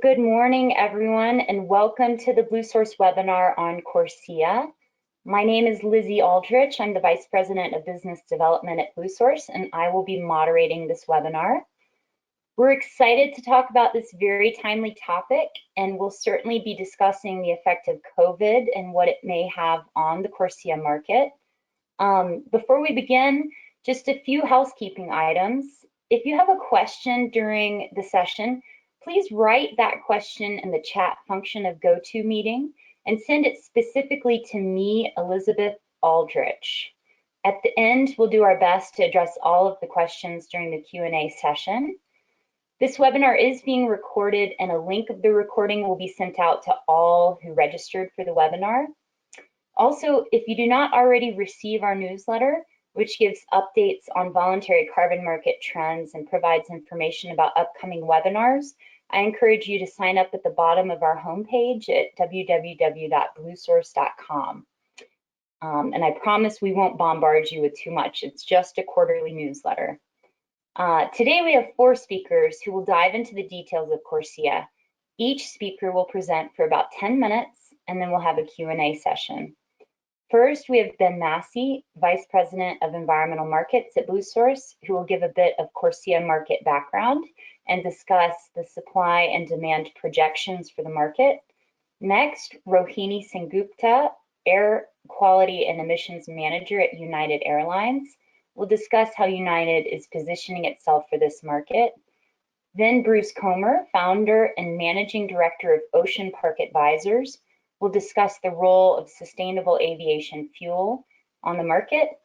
Good morning, everyone, and welcome to the Bluesource webinar on CORSIA. My name is Lizzie Aldrich. I'm the Vice President of Business Development at Bluesource, and I will be moderating this webinar. We're excited to talk about this very timely topic, and we'll certainly be discussing the effect of COVID and what it may have on the CORSIA market. Before we begin, just a few housekeeping items. If you have a question during the session, please write that question in the chat function of GoToMeeting and send it specifically to me, Elizabeth Aldrich. At the end, we'll do our best to address all of the questions during the Q&A session. This webinar is being recorded, and a link of the recording will be sent out to all who registered for the webinar. Also, if you do not already receive our newsletter, which gives updates on voluntary carbon market trends and provides information about upcoming webinars, I encourage you to sign up at the bottom of our homepage at www.bluesource.com. And I promise we won't bombard you with too much. It's just a quarterly newsletter. Today we have 4 speakers who will dive into the details of CORSIA. Each speaker will present for about 10 minutes, and then we'll have a Q&A session. First, we have Ben Massey, Vice President of Environmental Markets at Bluesource, who will give a bit of CORSIA market background and discuss the supply and demand projections for the market. Next, Rohini Sengupta, Air Quality and Emissions Manager at United Airlines, will discuss how United is positioning itself for this market. Then Bruce Comer, Founder and Managing Director of Ocean Park Advisors, will discuss the role of sustainable aviation fuel on the market.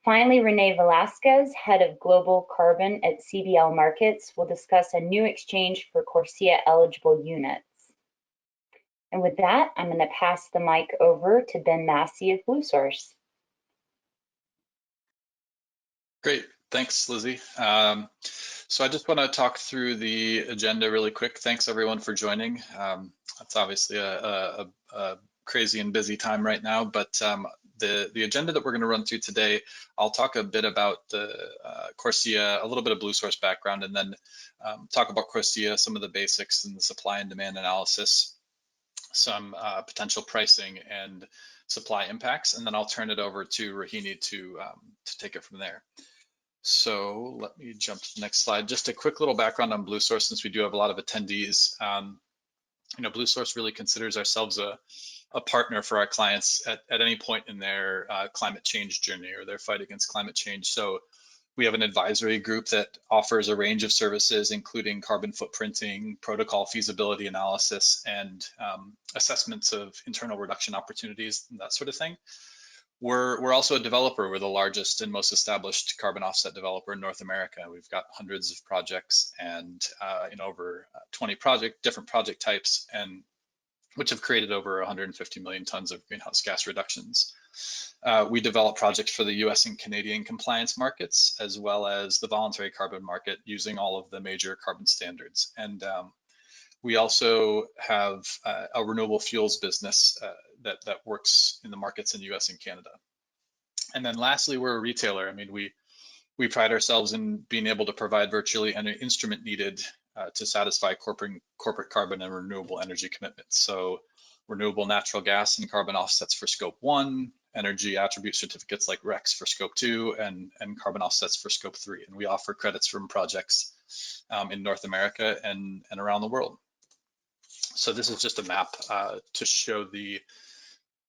Finally, Renee Velasquez, Head of Global Carbon at CBL Markets, will discuss a new exchange for CORSIA-eligible units. And with that, I'm going to pass the mic over to Ben Massey of Bluesource. Great, thanks, Lizzie. So I just want to talk through the agenda really quick. Thanks everyone for joining. It's obviously a crazy and busy time right now, but the agenda that we're going to run through today, I'll talk a bit about the CORSIA, a little bit of Bluesource background, and then talk about CORSIA, some of the basics and the supply and demand analysis, some potential pricing and supply impacts, and then I'll turn it over to Rohini to take it from there. So let me jump to the next slide. Just a quick little background on Bluesource, since we do have a lot of attendees. Bluesource really considers ourselves a partner for our clients at any point in their climate change journey or their fight against climate change. So we have an advisory group that offers a range of services, including carbon footprinting, protocol feasibility analysis, and assessments of internal reduction opportunities, and that sort of thing. We're also a developer. We're the largest and most established carbon offset developer in North America. We've got hundreds of projects and over 20 different project types, and which have created over 150 million tons of greenhouse gas reductions. We develop projects for the US and Canadian compliance markets, as well as the voluntary carbon market, using all of the major carbon standards. And we also have a renewable fuels business that works in the markets in the US and Canada. And then lastly, we're a retailer. I mean, we pride ourselves in being able to provide virtually any instrument needed to satisfy corporate carbon and renewable energy commitments. So renewable natural gas and carbon offsets for Scope 1, energy attribute certificates like RECs for Scope 2, and carbon offsets for Scope 3. And we offer credits from projects in North America and around the world. So this is just a map to show the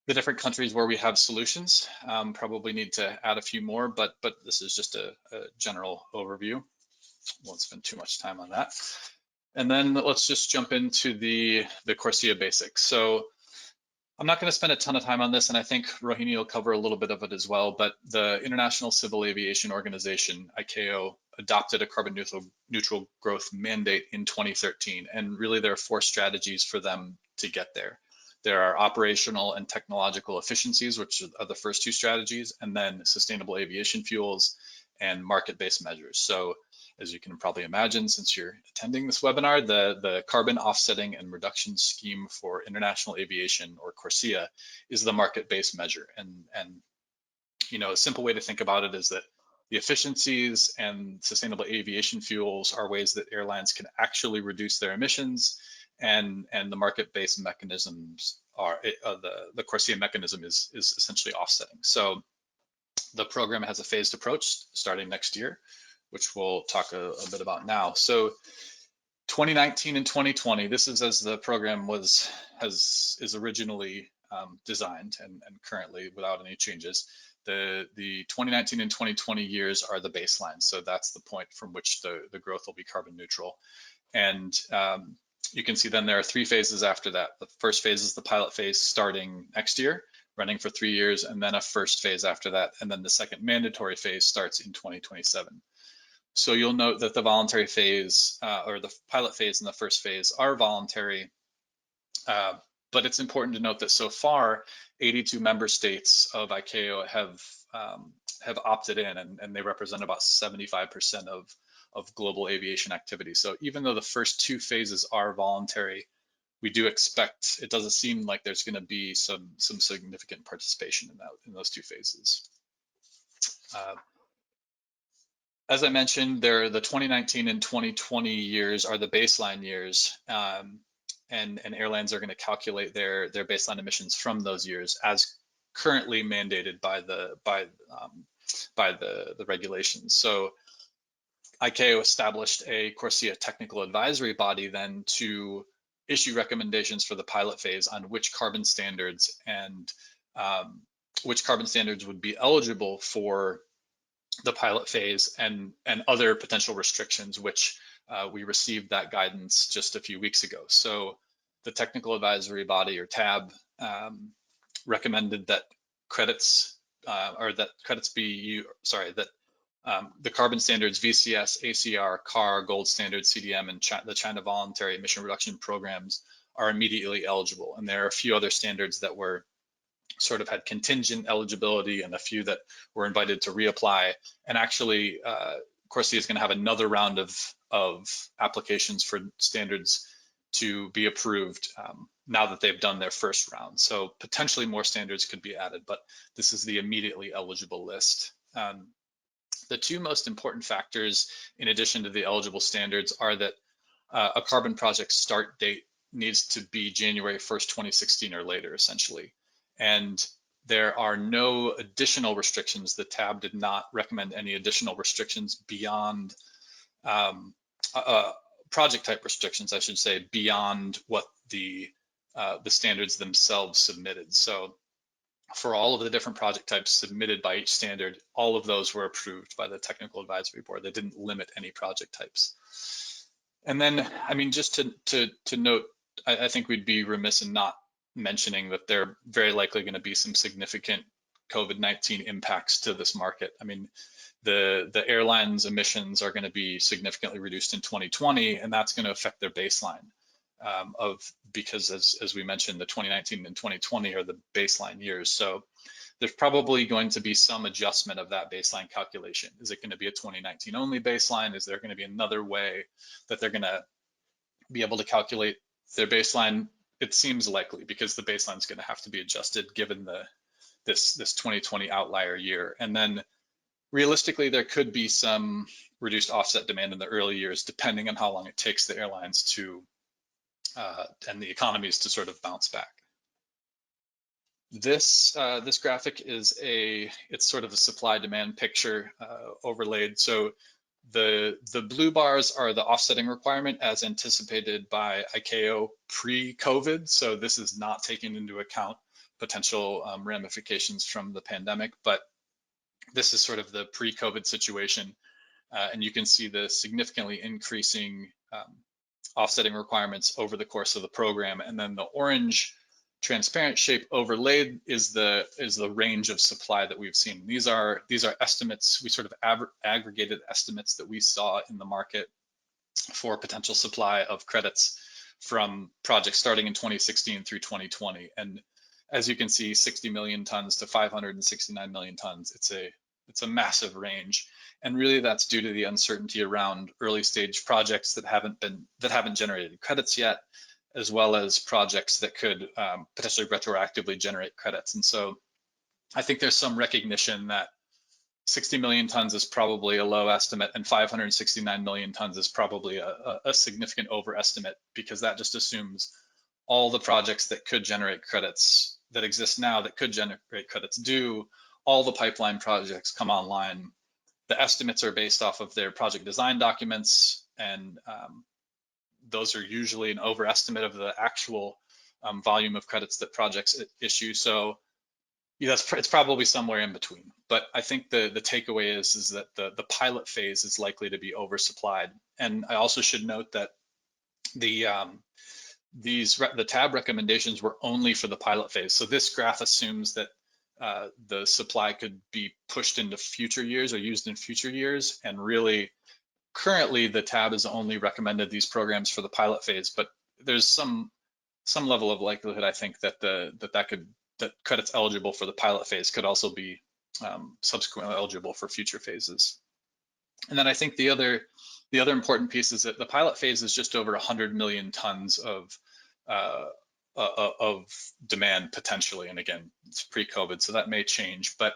different countries where we have solutions. Probably need to add a few more, but this is just a general overview. Won't spend too much time on that. And then let's just jump into the CORSIA basics. So I'm not going to spend a ton of time on this, and I think Rohini will cover a little bit of it as well, but the International Civil Aviation Organization, ICAO, adopted a carbon neutral growth mandate in 2013, and really there are 4 strategies for them to get there. There are operational and technological efficiencies, which are the first 2 strategies, and then sustainable aviation fuels and market-based measures. So as you can probably imagine, since you're attending this webinar, the Carbon Offsetting and Reduction Scheme for International Aviation, or CORSIA, is the market-based measure. And a simple way to think about it is that the efficiencies and sustainable aviation fuels are ways that airlines can actually reduce their emissions and the market-based mechanisms are the CORSIA mechanism is essentially offsetting. So the program has a phased approach starting next year, which we'll talk a bit about now. So 2019 and 2020, this is as the program is originally designed and currently without any changes. The 2019 and 2020 years are the baseline. So that's the point from which the growth will be carbon neutral. And you can see then there are 3 phases after that. The first phase is the pilot phase starting next year, running for 3 years, and then a first phase after that. And then the second mandatory phase starts in 2027. So you'll note that the voluntary phase or the pilot phase and the first phase are voluntary, but it's important to note that so far 82 member states of ICAO have opted in, and they represent about 75% of global aviation activity. So even though the first 2 phases are voluntary, we do expect, it doesn't seem like there's going to be some significant participation in those 2 phases. As I mentioned, the 2019 and 2020 years are the baseline years, and airlines are going to calculate their baseline emissions from those years as currently mandated by the regulations. So ICAO established a CORSIA technical advisory body then to issue recommendations for the pilot phase on which carbon standards would be eligible for the pilot phase and other potential restrictions, which we received that guidance just a few weeks ago. So the technical advisory body, or TAB, recommended that the carbon standards VCS, ACR, CAR, Gold Standard, CDM, and the China Voluntary Emission Reduction Programs are immediately eligible. And there are a few other standards that were sort of had contingent eligibility, and a few that were invited to reapply. And actually, CORSIA is going to have another round of applications for standards to be approved now that they've done their first round. So potentially more standards could be added, but this is the immediately eligible list. The 2 most important factors, in addition to the eligible standards, are that a carbon project start date needs to be January 1st, 2016 or later, essentially. And there are no additional restrictions. The TAB did not recommend any additional restrictions beyond project type restrictions, I should say, beyond what the standards themselves submitted. So for all of the different project types submitted by each standard, all of those were approved by the technical advisory board. They didn't limit any project types. And then, I mean, just to note, I think we'd be remiss in not mentioning that there are very likely going to be some significant COVID-19 impacts to this market. I mean, the airlines emissions are going to be significantly reduced in 2020, and that's going to affect their baseline because as we mentioned, the 2019 and 2020 are the baseline years. So there's probably going to be some adjustment of that baseline calculation. Is it going to be a 2019 only baseline? Is there going to be another way that they're going to be able to calculate their baseline? It seems likely, because the baseline is going to have to be adjusted given this 2020 outlier year. And then realistically, there could be some reduced offset demand in the early years, depending on how long it takes the airlines to and the economies to sort of bounce back. This graphic is it's sort of a supply demand picture overlaid. So the blue bars are the offsetting requirement as anticipated by ICAO pre-COVID. So this is not taking into account potential ramifications from the pandemic, but this is sort of the pre-COVID situation. And you can see the significantly increasing offsetting requirements over the course of the program. And then the orange transparent shape overlaid is the range of supply that we've seen. These are estimates. We sort of aggregated estimates that we saw in the market for potential supply of credits from projects starting in 2016 through 2020. And as you can see, 60 million tons to 569 million tons. It's a massive range. And really that's due to the uncertainty around early stage projects that haven't generated credits yet, as well as projects that could potentially retroactively generate credits. And so I think there's some recognition that 60 million tons is probably a low estimate, and 569 million tons is probably a significant overestimate, because that just assumes all the projects that could generate credits that exist now that could generate credits do, all the pipeline projects come online. The estimates are based off of their project design documents, and those are usually an overestimate of the actual volume of credits that projects issue. So yeah, it's probably somewhere in between. But I think the takeaway is that the pilot phase is likely to be oversupplied. And I also should note that the TAB recommendations were only for the pilot phase. So this graph assumes that the supply could be pushed into future years or used in future years. And really, currently the TAB has only recommended these programs for the pilot phase, but there's some level of likelihood, I think, that that credits eligible for the pilot phase could also be subsequently eligible for future phases. And then I think the other important piece is that the pilot phase is just over 100 million tons of demand potentially. And again, it's pre-COVID, so that may change. But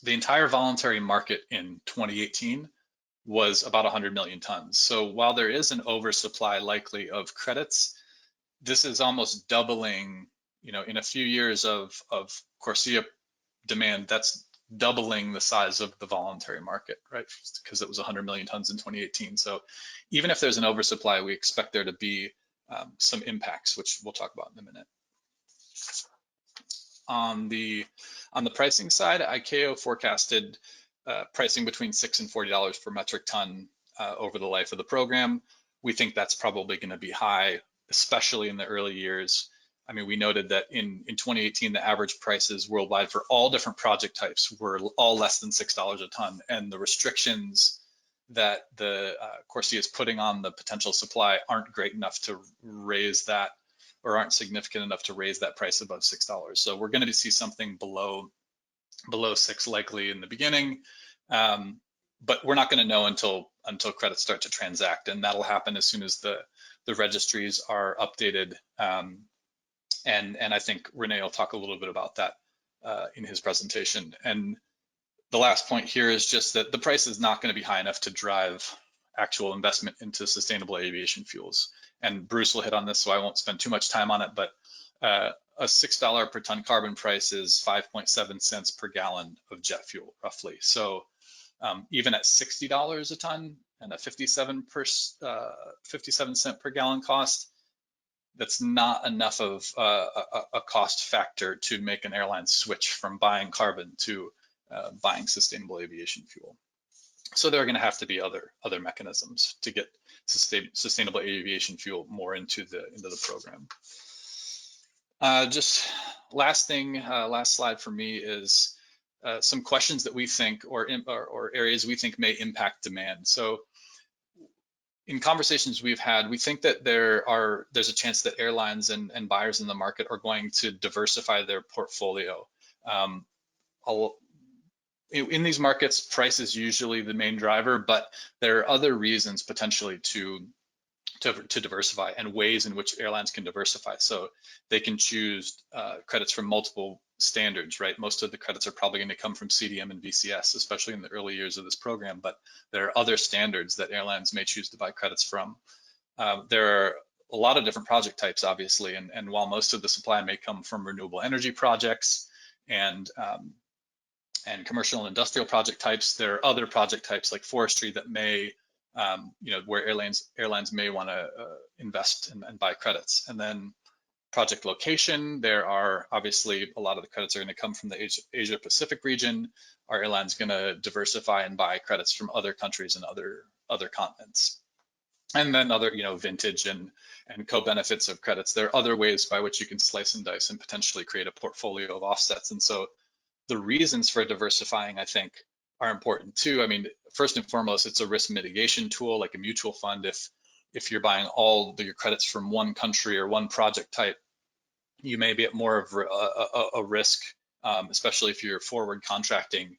the entire voluntary market in 2018 was about 100 million tons. So while there is an oversupply likely of credits, this is almost doubling. In a few years of CORSIA demand, that's doubling the size of the voluntary market, right? Because it was 100 million tons in 2018. So even if there's an oversupply, we expect there to be some impacts, which we'll talk about in a minute. On the pricing side, ICAO forecasted pricing between $6 and $40 per metric ton over the life of the program. We think that's probably going to be high, especially in the early years. I mean, we noted that in 2018, the average prices worldwide for all different project types were all less than $6 a ton. And the restrictions that the CORSIA is putting on the potential supply aren't great enough to raise that, or aren't significant enough to raise that price above $6. So we're going to see something below $6 likely in the beginning. But we're not going to know until credits start to transact. And that'll happen as soon as the registries are updated. And I think Renee will talk a little bit about that in his presentation. And the last point here is just that the price is not going to be high enough to drive actual investment into sustainable aviation fuels. And Bruce will hit on this, so I won't spend too much time on it, but a $6 per ton carbon price is 5.7 cents per gallon of jet fuel, roughly. So even at $60 a ton and a 57 cent per gallon cost, that's not enough of a cost factor to make an airline switch from buying carbon to buying sustainable aviation fuel. So there are going to have to be other mechanisms to get sustainable aviation fuel more into the program. Just last slide for me is some questions that we think or areas we think may impact demand. So in conversations we've had, we think that there's a chance that airlines and buyers in the market are going to diversify their portfolio. In these markets, price is usually the main driver, but there are other reasons potentially to diversify, and ways in which airlines can diversify. So they can choose credits from multiple standards, right? Most of the credits are probably going to come from CDM and VCS, especially in the early years of this program, but there are other standards that airlines may choose to buy credits from. There are a lot of different project types, obviously, and while most of the supply may come from renewable energy projects and commercial and industrial project types, there are other project types like forestry that may where airlines may want to invest and buy credits. And then project location, there are obviously a lot of the credits are going to come from the Asia Pacific region. Are airlines going to diversify and buy credits from other countries and other continents? And then other, vintage and co-benefits of credits. There are other ways by which you can slice and dice and potentially create a portfolio of offsets. And so the reasons for diversifying, I think, are important too. I mean, first and foremost, it's a risk mitigation tool, like a mutual fund. If you're buying all your credits from one country or one project type, you may be at more of a risk, especially if you're forward contracting,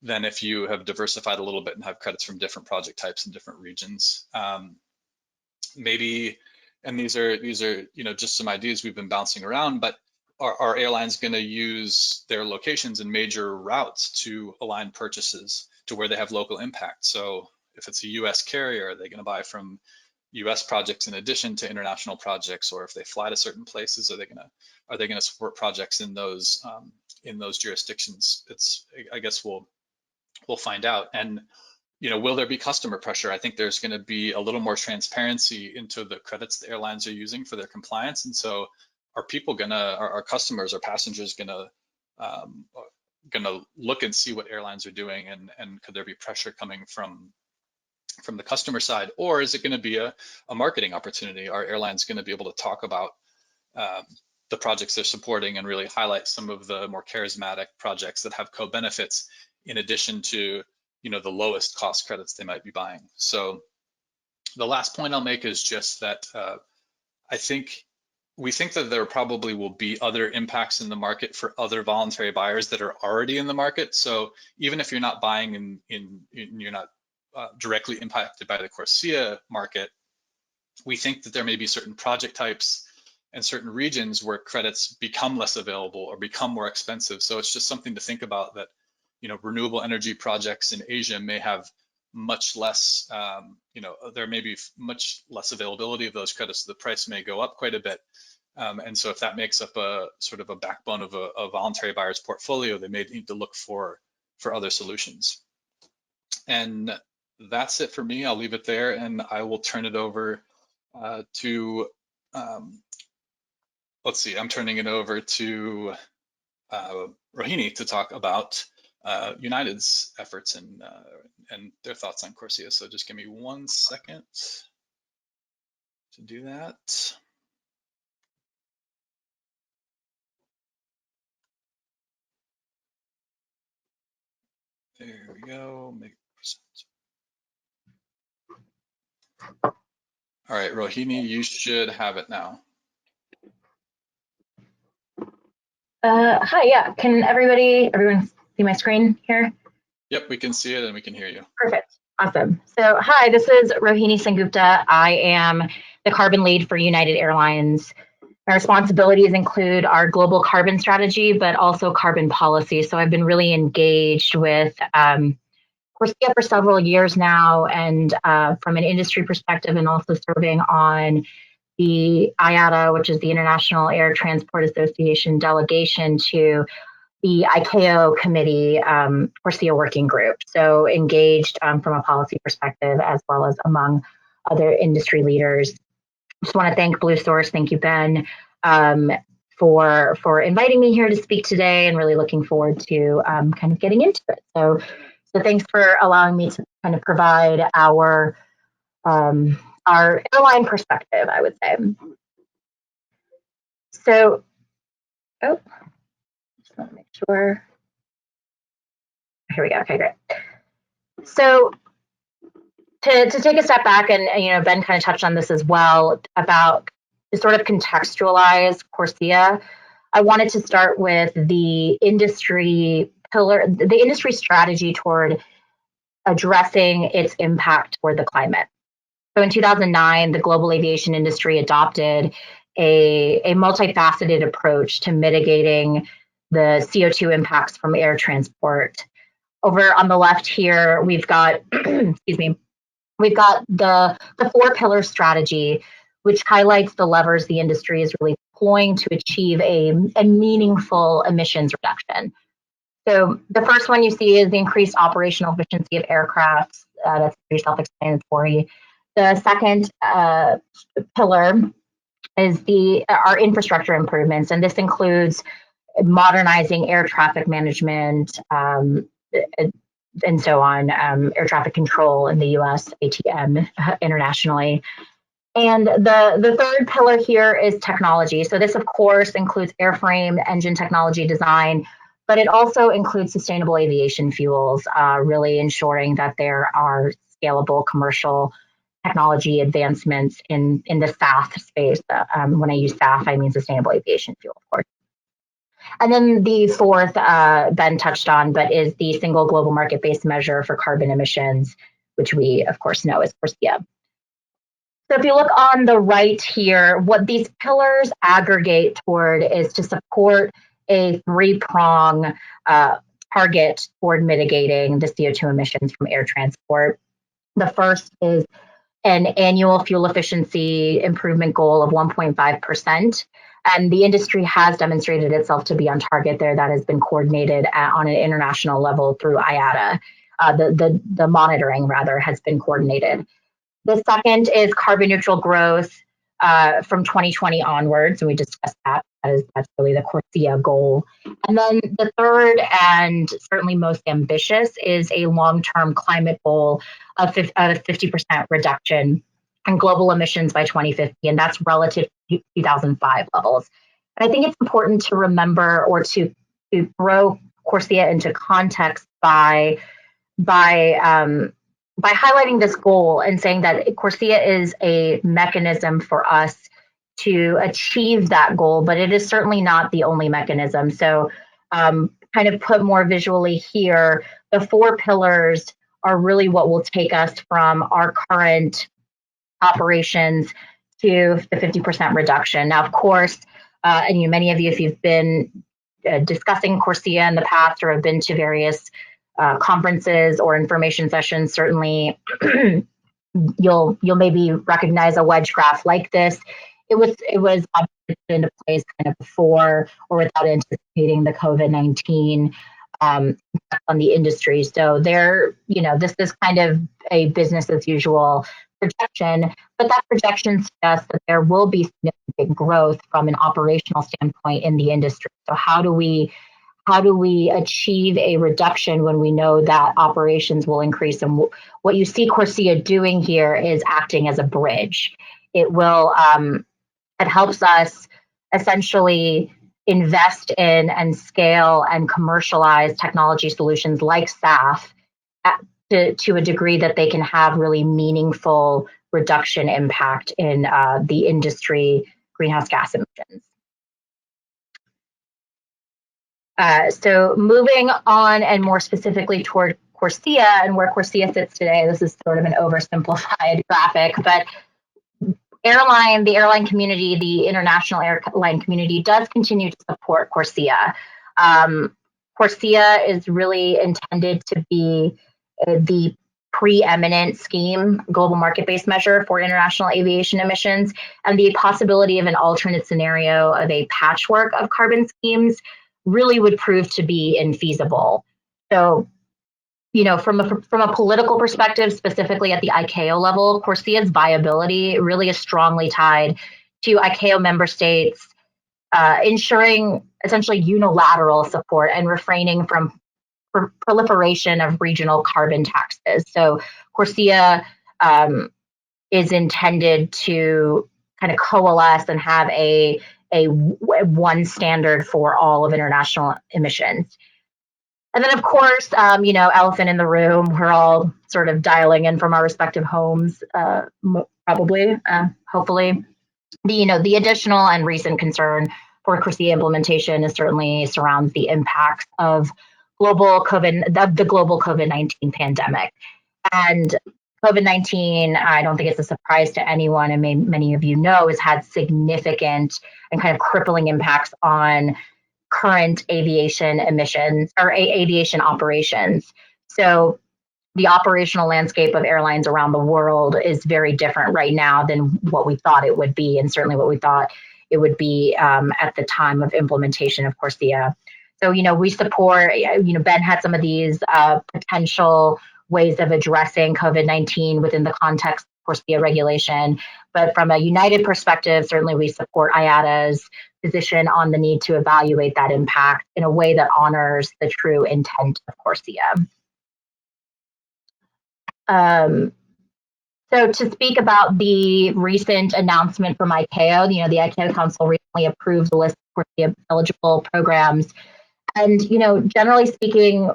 than if you have diversified a little bit and have credits from different project types in different regions. Maybe, and these are just some ideas we've been bouncing around, but are airlines going to use their locations and major routes to align purchases to where they have local impact? So if it's a US carrier, are they going to buy from US projects in addition to international projects? Or if they fly to certain places, are they going to support projects in those jurisdictions? I guess we'll find out. And will there be customer pressure? I think there's going to be a little more transparency into the credits the airlines are using for their compliance. And so our customers, our passengers gonna look and see what airlines are doing, and could there be pressure coming from the customer side? Or is it going to be a marketing opportunity? Are airlines going to be able to talk about the projects they're supporting and really highlight some of the more charismatic projects that have co-benefits in addition to the lowest cost credits they might be buying? So the last point I'll make is just that we think that there probably will be other impacts in the market for other voluntary buyers that are already in the market. So even if you're not buying you're not directly impacted by the CORSIA market, we think that there may be certain project types and certain regions where credits become less available or become more expensive. So it's just something to think about, that renewable energy projects in Asia may have much less, there may be much less availability of those credits, so the price may go up quite a bit. And so if that makes up a sort of a backbone of a voluntary buyer's portfolio, they may need to look for other solutions. And that's it for me. I'll leave it there, and I will turn it over to, let's see, I'm turning it over to Rohini to talk about United's efforts and their thoughts on CORSIA. So just give me 1 second to do that. There we go. Make percent. All right, Rohini, you should have it now. Hi, yeah. Can everyone see my screen here? Yep, we can see it and we can hear you. Perfect. Awesome. So hi, this is Rohini Sengupta. I am the carbon lead for United Airlines. My responsibilities include our global carbon strategy, but also carbon policy. So I've been really engaged with CORSIA for several years now, and from an industry perspective, and also serving on the IATA, which is the International Air Transport Association delegation, to the ICAO committee, CORSIA working group. So engaged from a policy perspective, as well as among other industry leaders. Just want to thank Bluesource. Thank you, Ben, for inviting me here to speak today, and really looking forward to kind of getting into it. So thanks for allowing me to kind of provide our airline perspective, I would say. So, just want to make sure. Here we go. Okay, great. So to take a step back, and Ben kind of touched on this as well, about to sort of contextualize CORSIA, I wanted to start with the industry pillar, the industry strategy toward addressing its impact toward the climate. So in 2009, the global aviation industry adopted a multifaceted approach to mitigating the CO2 impacts from air transport. Over on the left here, we've got, excuse me, we've got the 4-pillar strategy, which highlights the levers the industry is really deploying to achieve a meaningful emissions reduction. So the first one you see is the increased operational efficiency of aircraft. That's pretty self-explanatory. The second pillar is our infrastructure improvements, and this includes modernizing air traffic management and so on, air traffic control in the U.S., ATM internationally. And the third pillar here is technology. So this, of course, includes airframe, engine technology design, but it also includes sustainable aviation fuels, really ensuring that there are scalable commercial technology advancements in the SAF space. When I use SAF, I mean sustainable aviation fuel, of course. And then the fourth, Ben touched on, but is the single global market-based measure for carbon emissions, which we, of course, know as CORSIA. So if you look on the right here, what these pillars aggregate toward is to support a three-prong target toward mitigating the CO2 emissions from air transport. The first is an annual fuel efficiency improvement goal of 1.5%. And the industry has demonstrated itself to be on target there. That has been coordinated on an international level through IATA. The monitoring, rather, has been coordinated. The second is carbon neutral growth from 2020 onwards, and we discussed that. That's really the CORSIA goal. And then the third, and certainly most ambitious, is a long-term climate goal of 50% reduction in global emissions by 2050, and that's relative to 2005 levels. And I think it's important to remember, or to throw CORSIA into context by highlighting this goal and saying that CORSIA is a mechanism for us to achieve that goal, but it is certainly not the only mechanism. So kind of put more visually here, the four pillars are really what will take us from our current operations to the 50% reduction. Now, of course, and many of you, if you've been discussing CORSIA in the past or have been to various conferences or information sessions, certainly you'll maybe recognize a wedge graph like this. It was put into place kind of before or without anticipating the COVID-19 on the industry. So this is kind of a business as usual projection, but that projection suggests that there will be significant growth from an operational standpoint in the industry. So how do we achieve a reduction when we know that operations will increase? And what you see CORSIA doing here is acting as a bridge. It helps us essentially invest in and scale and commercialize technology solutions like SAF to a degree that they can have really meaningful reduction impact in the industry greenhouse gas emissions. So moving on, and more specifically toward CORSIA and where CORSIA sits today, this is sort of an oversimplified graphic, but the airline community, the international airline community does continue to support CORSIA. CORSIA is really intended to be the preeminent scheme, global market-based measure for international aviation emissions, and the possibility of an alternate scenario of a patchwork of carbon schemes really would prove to be infeasible. So, from a political perspective, specifically at the ICAO level, CORSIA's viability really is strongly tied to ICAO member states ensuring essentially unilateral support and refraining from proliferation of regional carbon taxes. So CORSIA is intended to kind of coalesce and have a one standard for all of international emissions. And then, of course, elephant in the room, we're all sort of dialing in from our respective homes, hopefully. The additional and recent concern for CORSIA implementation is certainly surrounds the impacts of the global COVID-19 pandemic. And COVID-19, I don't think it's a surprise to anyone, and many of you know, has had significant and kind of crippling impacts on current aviation emissions or aviation operations. So the operational landscape of airlines around the world is very different right now than what we thought it would be, and certainly what we thought it would be at the time of implementation of CORSIA. So, we support, Ben had some of these potential ways of addressing COVID-19 within the context of CORSIA regulation. But from a United perspective, certainly we support IATA's position on the need to evaluate that impact in a way that honors the true intent of CORSIA. So to speak about the recent announcement from ICAO, the ICAO Council recently approved the list of CORSIA-eligible programs. And, generally speaking,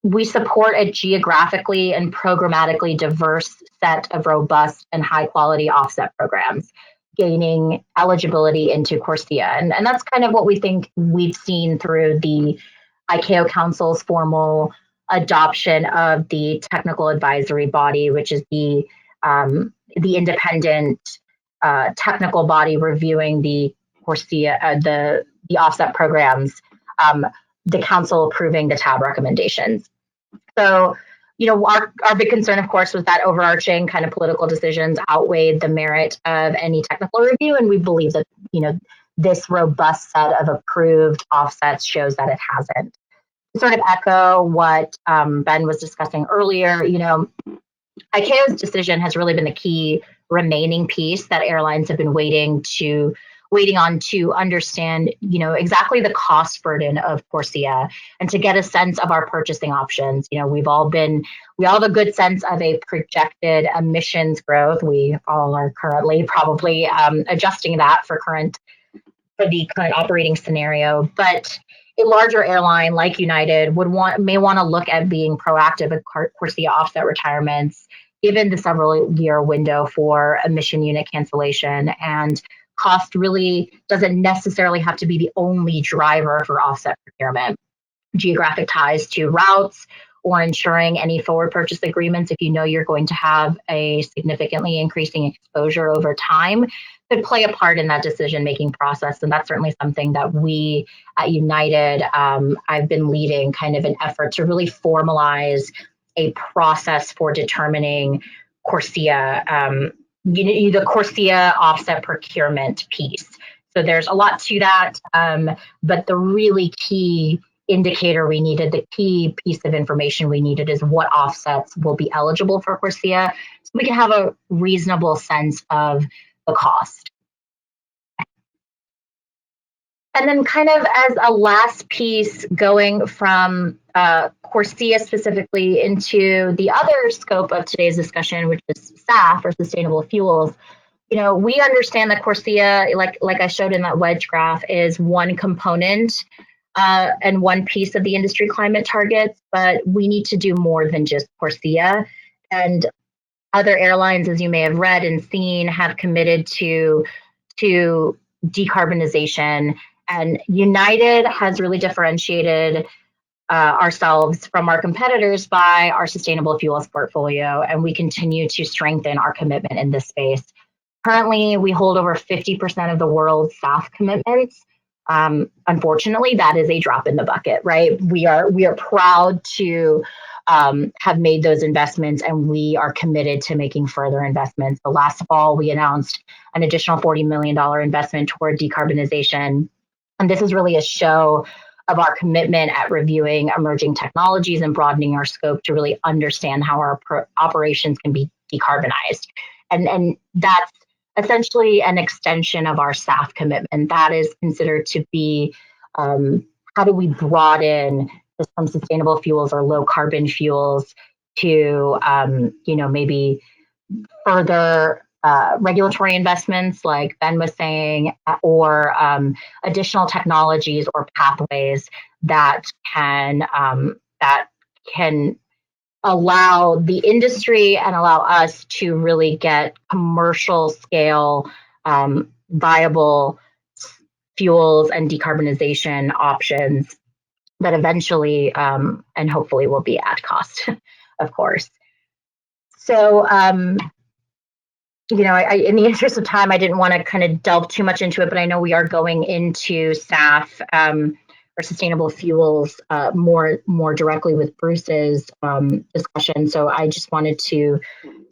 we support a geographically and programmatically diverse set of robust and high-quality offset programs, gaining eligibility into CORSIA. And that's kind of what we think we've seen through the ICAO Council's formal adoption of the technical advisory body, which is the the independent technical body reviewing the CORSIA, the offset programs, the council approving the TAB recommendations. So, our big concern, of course, was that overarching kind of political decisions outweighed the merit of any technical review, and we believe that, this robust set of approved offsets shows that it hasn't. To sort of echo what Ben was discussing earlier, ICAO's decision has really been the key remaining piece that airlines have been waiting on to understand, exactly the cost burden of CORSIA and to get a sense of our purchasing options. We all have a good sense of a projected emissions growth. We all are currently probably adjusting that for the current operating scenario, but a larger airline like United may want to look at being proactive with CORSIA offset retirements, given the several-year window for emission unit cancellation. And cost really doesn't necessarily have to be the only driver for offset procurement. Geographic ties to routes or ensuring any forward purchase agreements, if you're going to have a significantly increasing exposure over time, could play a part in that decision-making process. And that's certainly something that we at United, I've been leading kind of an effort to really formalize a process for determining CORSIA, the CORSIA offset procurement piece. So there's a lot to that, but the really key indicator we needed, the key piece of information we needed is what offsets will be eligible for CORSIA, so we can have a reasonable sense of the cost. And then kind of as a last piece, going from CORSIA specifically into the other scope of today's discussion, which is SAF, or sustainable fuels. We understand that CORSIA, like I showed in that wedge graph, is one component and one piece of the industry climate targets, but we need to do more than just CORSIA. And other airlines, as you may have read and seen, have committed to decarbonization. And United has really differentiated ourselves from our competitors by our sustainable fuels portfolio, and we continue to strengthen our commitment in this space. Currently, we hold over 50% of the world's SAF commitments. Unfortunately, that is a drop in the bucket, right? We are proud to have made those investments, and we are committed to making further investments. So last fall, we announced an additional $40 million investment toward decarbonization. And this is really a show of our commitment at reviewing emerging technologies and broadening our scope to really understand how our operations can be decarbonized. And that's essentially an extension of our SAF commitment. That is considered to be how do we broaden from sustainable fuels or low carbon fuels to maybe further regulatory investments, like Ben was saying, or additional technologies or pathways that can allow the industry and allow us to really get commercial scale viable fuels and decarbonization options that eventually and hopefully will be at cost, of course. So, in the interest of time, I didn't want to kind of delve too much into it, but I know we are going into SAF or sustainable fuels more directly with Bruce's discussion. So I just wanted to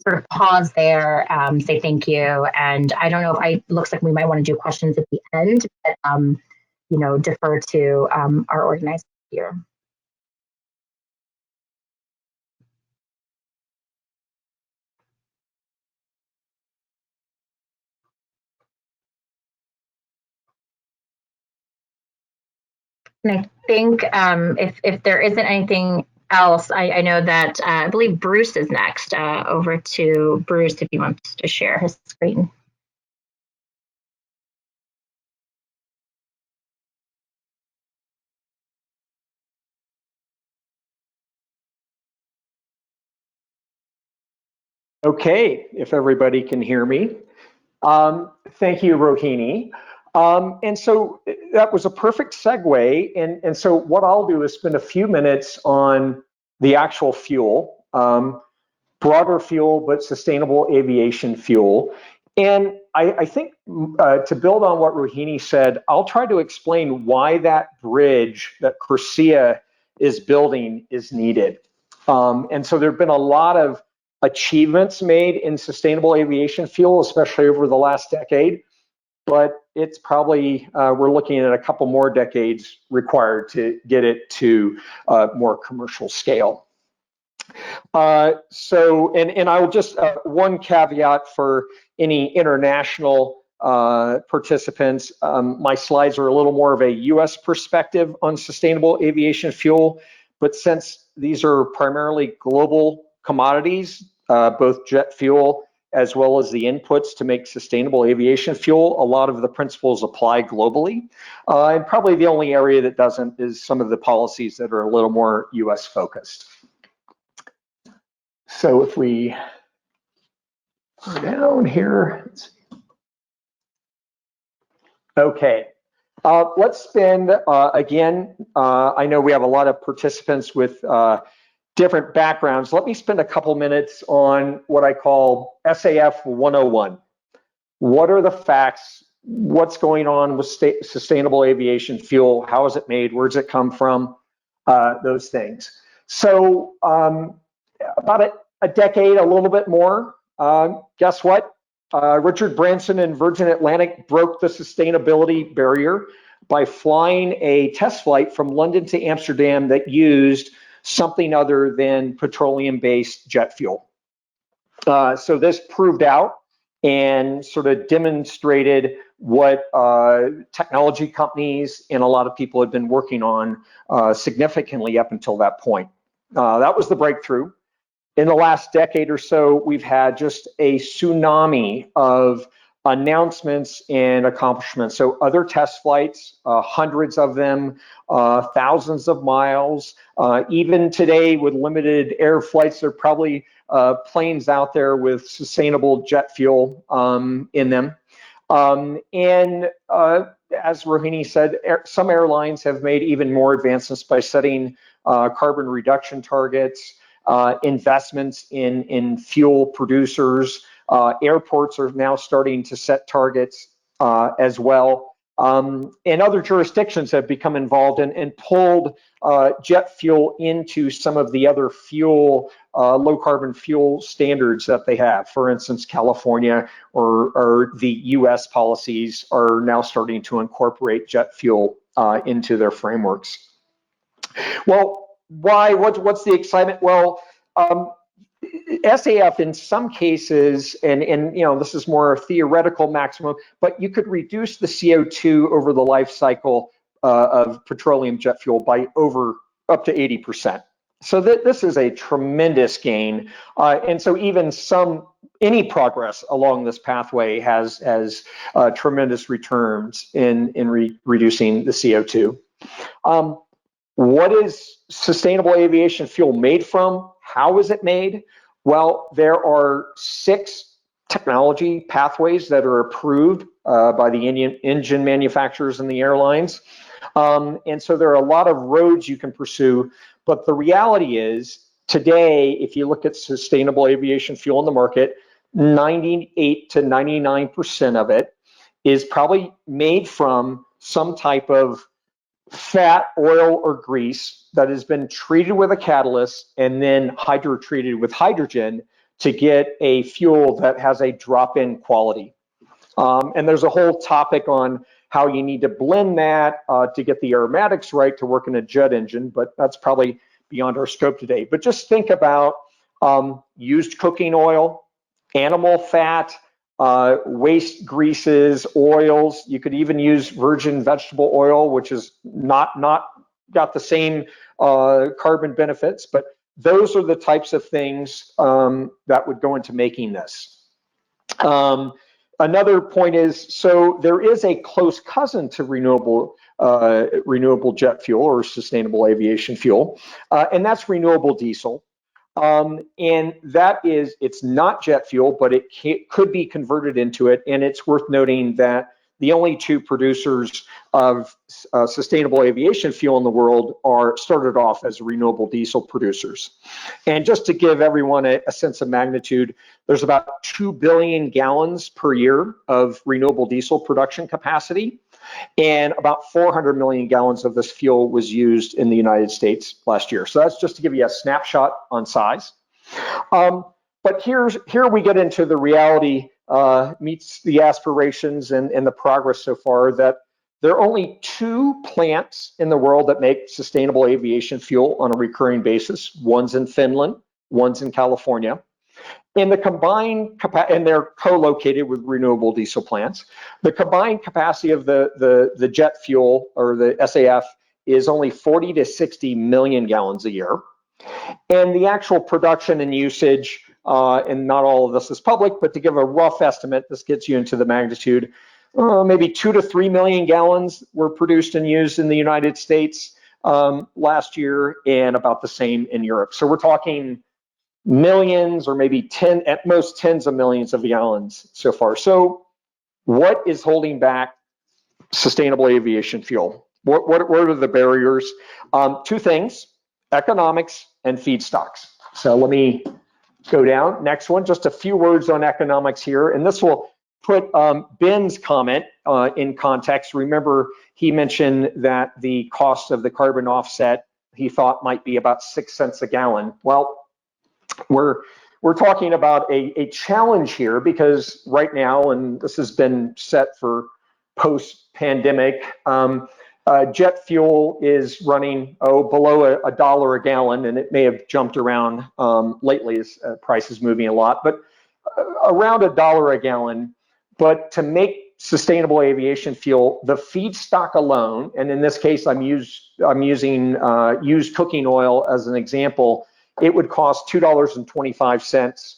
sort of pause there, say thank you. And I don't know if looks like we might want to do questions at the end, but, defer to our organizer here. And I think if there isn't anything else, I know that I believe Bruce is next. Over to Bruce if he wants to share his screen. Okay, if everybody can hear me. Thank you, Rohini. And so that was a perfect segue. And so what I'll do is spend a few minutes on the actual fuel. broader fuel, but sustainable aviation fuel. And I think to build on what Rohini said, I'll try to explain why that bridge that CORSIA is building is needed. And so there have been a lot of achievements made in sustainable aviation fuel, especially over the last decade, but it's probably, we're looking at a couple more decades required to get it to more commercial scale. So I will just, one caveat for any international participants, my slides are a little more of a US perspective on sustainable aviation fuel, but since these are primarily global commodities, both jet fuel as well as the inputs to make sustainable aviation fuel, a lot of the principles apply globally. And probably the only area that doesn't is some of the policies that are a little more US focused. So if we go down here, let's see. Okay, let's spend, again, I know we have a lot of participants with different backgrounds. Let me spend a couple minutes on what I call SAF 101. What are the facts? What's going on with sustainable aviation fuel? How is it made? Where does it come from? Those things. So about a decade, a little bit more, guess what? Richard Branson and Virgin Atlantic broke the sustainability barrier by flying a test flight from London to Amsterdam that used something other than petroleum-based jet fuel. So this proved out and sort of demonstrated what technology companies and a lot of people had been working on significantly up until that point. That was the breakthrough. In the last decade or so, we've had just a tsunami of announcements and accomplishments. So other test flights, hundreds of them, thousands of miles. Even today with limited air flights, there are probably planes out there with sustainable jet fuel in them. As Rohini said, some airlines have made even more advancements by setting carbon reduction targets, investments in fuel producers. Airports are now starting to set targets as well. And other jurisdictions have become involved and pulled jet fuel into some of the other fuel, low carbon fuel standards that they have. For instance, California or the US policies are now starting to incorporate jet fuel into their frameworks. Well, why? What's the excitement? Well, SAF in some cases, and you know, this is more a theoretical maximum, but you could reduce the CO2 over the life cycle of petroleum jet fuel by up to 80%. So this is a tremendous gain, and so even any progress along this pathway has tremendous returns in reducing the CO2. What is sustainable aviation fuel made from? How is it made? Well, there are 6 technology pathways that are approved by the engine manufacturers and the airlines. And so there are a lot of roads you can pursue. But the reality is, today, if you look at sustainable aviation fuel in the market, 98 to 99% of it is probably made from some type of fat, oil, or grease that has been treated with a catalyst and then hydrotreated with hydrogen to get a fuel that has a drop-in quality. And there's a whole topic on how you need to blend that to get the aromatics right to work in a jet engine, but that's probably beyond our scope today. But just think about used cooking oil, animal fat, waste greases, oils. You could even use virgin vegetable oil, which is not got the same carbon benefits, but those are the types of things that would go into making this. Another point is, so there is a close cousin to renewable jet fuel or sustainable aviation fuel, and that's renewable diesel. And that is, it's not jet fuel, but it could be converted into it. And it's worth noting that the only two producers of sustainable aviation fuel in the world started off as renewable diesel producers. And just to give everyone a sense of magnitude, there's about 2 billion gallons per year of renewable diesel production capacity, and about 400 million gallons of this fuel was used in the United States last year. So that's just to give you a snapshot on size. But here we get into the reality meets the aspirations and the progress so far, that there are only 2 plants in the world that make sustainable aviation fuel on a recurring basis. One's in Finland, one's in California. And the combined and they're co-located with renewable diesel plants. The combined capacity of the jet fuel, or the SAF, is only 40 to 60 million gallons a year. And the actual production and usage, and not all of this is public, but to give a rough estimate, this gets you into the magnitude, maybe 2 to 3 million gallons were produced and used in the United States last year, and about the same in Europe. So we're talking millions, or maybe at most tens of millions of gallons so far. So what is holding back sustainable aviation fuel? What are the barriers? 2 things: economics and feedstocks. So let me go down. Next one, just a few words on economics here, and this will put Ben's comment in context. Remember, he mentioned that the cost of the carbon offset he thought might be about 6 cents a gallon. Well, we're talking about a challenge here, because right now, and this has been set for post-pandemic, jet fuel is running below $1 a gallon, and it may have jumped around lately as price is moving a lot, but around $1 a gallon. But to make sustainable aviation fuel, the feedstock alone, and in this case I'm using used cooking oil as an example, it would cost $2.25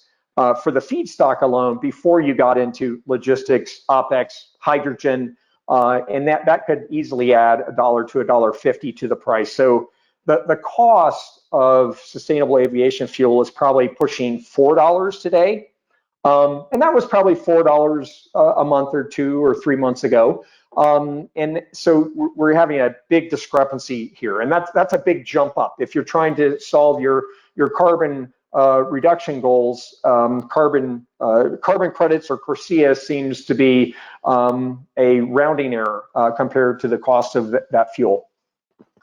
for the feedstock alone before you got into logistics, OPEX, hydrogen, and that could easily add $1 to $1.50 to the price. So the cost of sustainable aviation fuel is probably pushing $4 today. And that was probably $4 a month or 2 or 3 months ago. And so we're having a big discrepancy here, and that's a big jump up. If you're trying to solve your carbon reduction goals, carbon credits, or CORSIA, seems to be a rounding error compared to the cost of that fuel.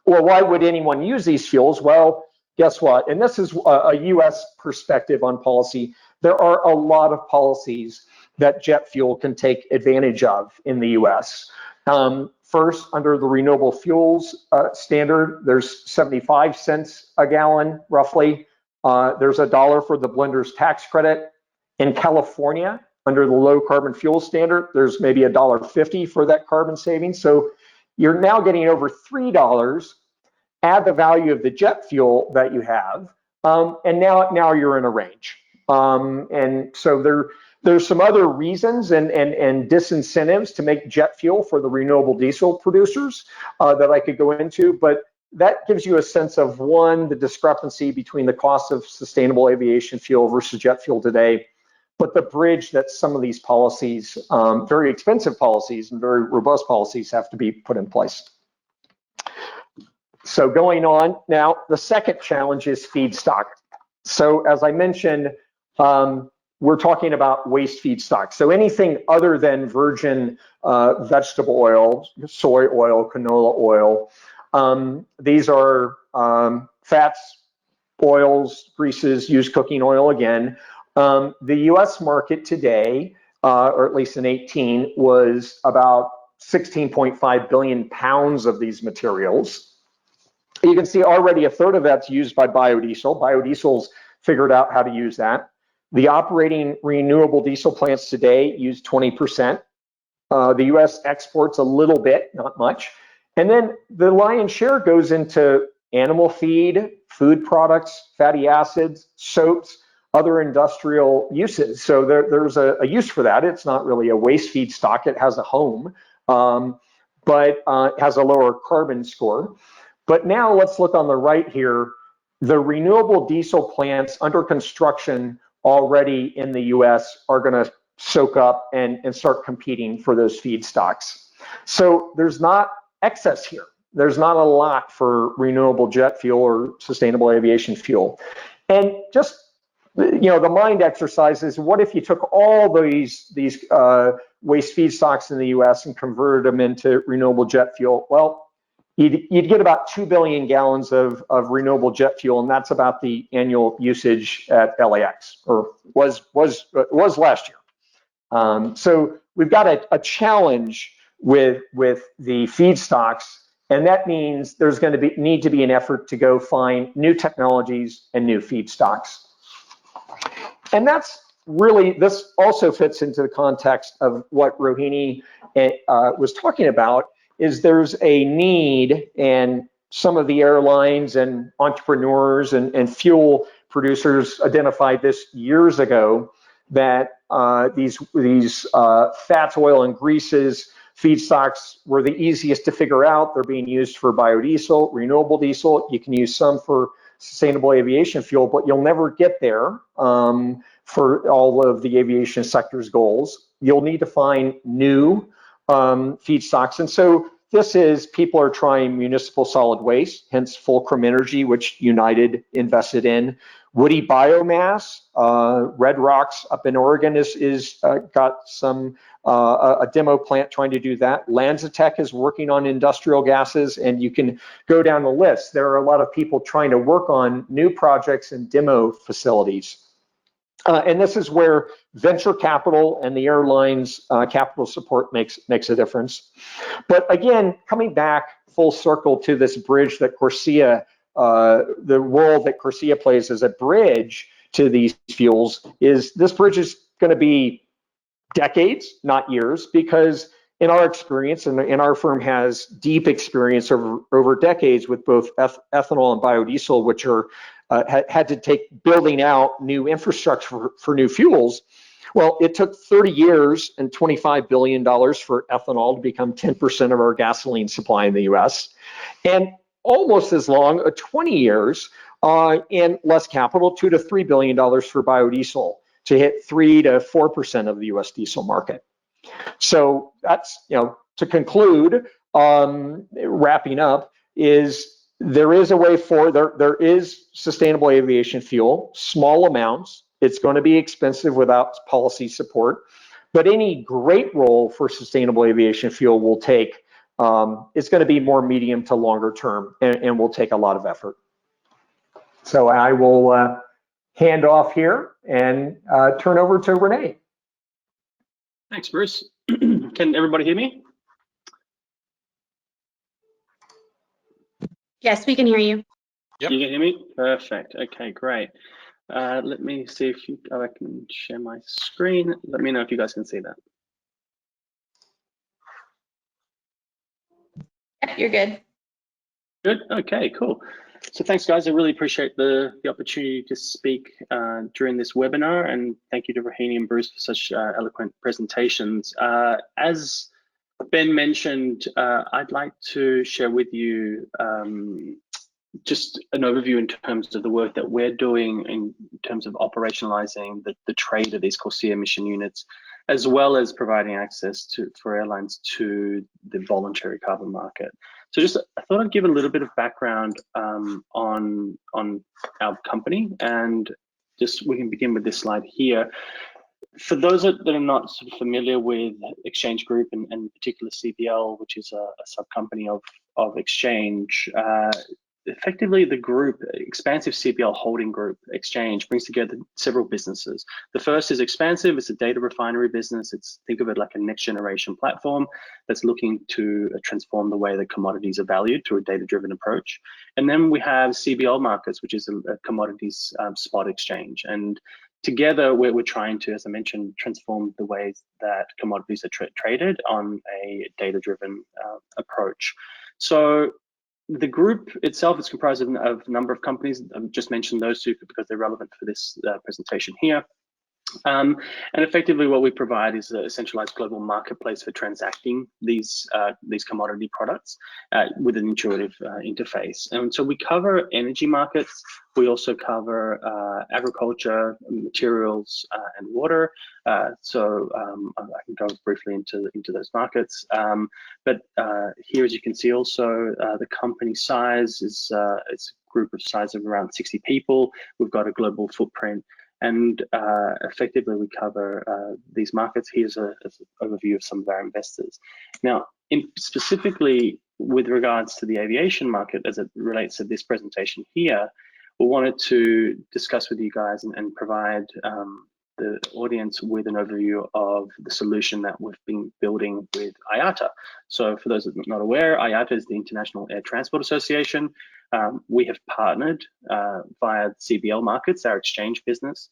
Well, why would anyone use these fuels? Well, guess what? And this is a US perspective on policy. There are a lot of policies that jet fuel can take advantage of in the US. First, under the renewable fuels standard, there's 75 cents a gallon, roughly. There's $1 for the blender's tax credit. In California, under the low carbon fuel standard, there's maybe $1.50 for that carbon savings. So you're now getting over $3, add the value of the jet fuel that you have, and now you're in a range. And so there's some other reasons and disincentives to make jet fuel for the renewable diesel producers that I could go into, but that gives you a sense of, one, the discrepancy between the cost of sustainable aviation fuel versus jet fuel today, but the bridge that some of these policies, very expensive policies and very robust policies, have to be put in place. So going on now, the second challenge is feedstock. So as I mentioned, we're talking about waste feedstock. So anything other than virgin vegetable oil, soy oil, canola oil. These are fats, oils, greases, used cooking oil again. The US market today, or at least in 18, was about 16.5 billion pounds of these materials. You can see already a third of that's used by biodiesel. Biodiesel's figured out how to use that. The operating renewable diesel plants today use 20%. The US exports a little bit, not much. And then the lion's share goes into animal feed, food products, fatty acids, soaps, other industrial uses. So there's a use for that. It's not really a waste feedstock. It has a home, but it has a lower carbon score. But now let's look on the right here. The renewable diesel plants under construction already in the US are going to soak up and start competing for those feedstocks. So there's not excess here. There's not a lot for renewable jet fuel or sustainable aviation fuel. And just, the mind exercise is, what if you took all these waste feedstocks in the US and converted them into renewable jet fuel? Well, you'd get about 2 billion gallons of renewable jet fuel, and that's about the annual usage at LAX, or was last year. So we've got a challenge with the feedstocks, and that means there's going to need to be an effort to go find new technologies and new feedstocks. And that's really, this also fits into the context of what Rohini was talking about, is there's a need, and some of the airlines and entrepreneurs and fuel producers identified this years ago, that these fats, oil, and greases feedstocks were the easiest to figure out. They're being used for biodiesel, renewable diesel. You can use some for sustainable aviation fuel, but you'll never get there for all of the aviation sector's goals. You'll need to find new feedstocks. And so this is, people are trying municipal solid waste, hence Fulcrum Energy, which United invested in. Woody biomass, Red Rocks up in Oregon is got some a demo plant trying to do that. LanzaTech is working on industrial gases, and you can go down the list. There are a lot of people trying to work on new projects and demo facilities. And this is where venture capital and the airlines capital support makes a difference. But again, coming back full circle to this bridge that CORSIA, the role that CORSIA plays as a bridge to these fuels, is this bridge is going to be decades, not years, because in our experience, and our firm has deep experience over decades with both ethanol and biodiesel, which are had to take building out new infrastructure for new fuels. Well, it took 30 years and $25 billion for ethanol to become 10% of our gasoline supply in the US, and almost as long, 20 years and less capital, $2 to $3 billion for biodiesel to hit 3 to 4% of the US diesel market. So that's, to conclude, wrapping up, is there is a way forward. There is sustainable aviation fuel, small amounts. It's going to be expensive without policy support, but any great role for sustainable aviation fuel will take, it's going to be more medium to longer term, and will take a lot of effort. So I will hand off here and turn over to Renee. Thanks, Bruce. Can everybody hear me? Yes, we can hear you. Yep. You can hear me? Perfect. Okay, great. Let me see if I can share my screen. Let me know if you guys can see that. Yep, you're good. Good. Okay, cool. So thanks, guys. I really appreciate the opportunity to speak during this webinar, and thank you to Rohini and Bruce for such eloquent presentations. As Ben mentioned, I'd like to share with you just an overview in terms of the work that we're doing in terms of operationalizing the trade of these CORSIA emission units, as well as providing access for airlines to the voluntary carbon market. So I thought I'd give a little bit of background on our company, and we can begin with this slide here. For those that are not sort of familiar with Exchange Group and particular CBL, which is a sub-company of Exchange, effectively the group, Expansive CBL Holding Group Exchange, brings together several businesses. The first is Expansive. It's a data refinery business. Think of it like a next generation platform that's looking to transform the way that commodities are valued through a data-driven approach. And then we have CBL Markets, which is a commodities spot exchange. And together, we're trying to, as I mentioned, transform the ways that commodities are traded on a data-driven approach. So the group itself is comprised of a number of companies. I've just mentioned those two because they're relevant for this presentation here. And effectively, what we provide is a centralized global marketplace for transacting these commodity products with an intuitive interface. And so we cover energy markets. We also cover agriculture, materials, and water. So I can go briefly into those markets. But here, as you can see, also the company size is it's a group of size of around 60 people. We've got a global footprint. And effectively, we cover these markets. Here's an overview of some of our investors. Now, specifically with regards to the aviation market, as it relates to this presentation here, we wanted to discuss with you guys and provide the audience with an overview of the solution that we've been building with IATA. So for those that are not aware, IATA is the International Air Transport Association. We have partnered via CBL Markets, our exchange business,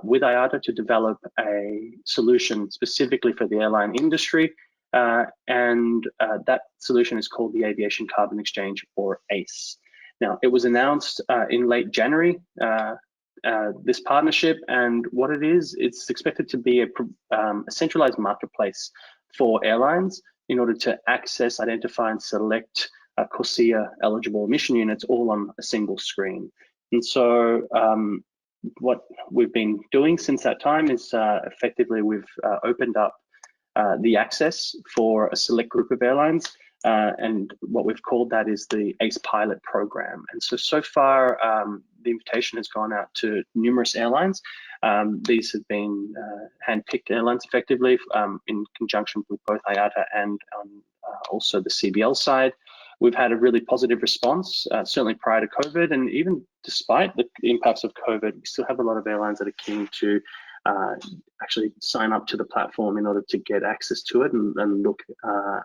with IATA to develop a solution specifically for the airline industry. And that solution is called the Aviation Carbon Exchange, or ACE. Now, it was announced in late January, this partnership, and what it is, it's expected to be a centralized marketplace for airlines in order to access, identify, and select CORSIA-eligible emission units all on a single screen. And so what we've been doing since that time is effectively we've opened up the access for a select group of airlines, and what we've called that is the ACE pilot program. And so far, the invitation has gone out to numerous airlines. These have been hand-picked airlines effectively in conjunction with both IATA and also the CBL side. We've had a really positive response, certainly prior to COVID, and even despite the impacts of COVID, we still have a lot of airlines that are keen to actually sign up to the platform in order to get access to it and look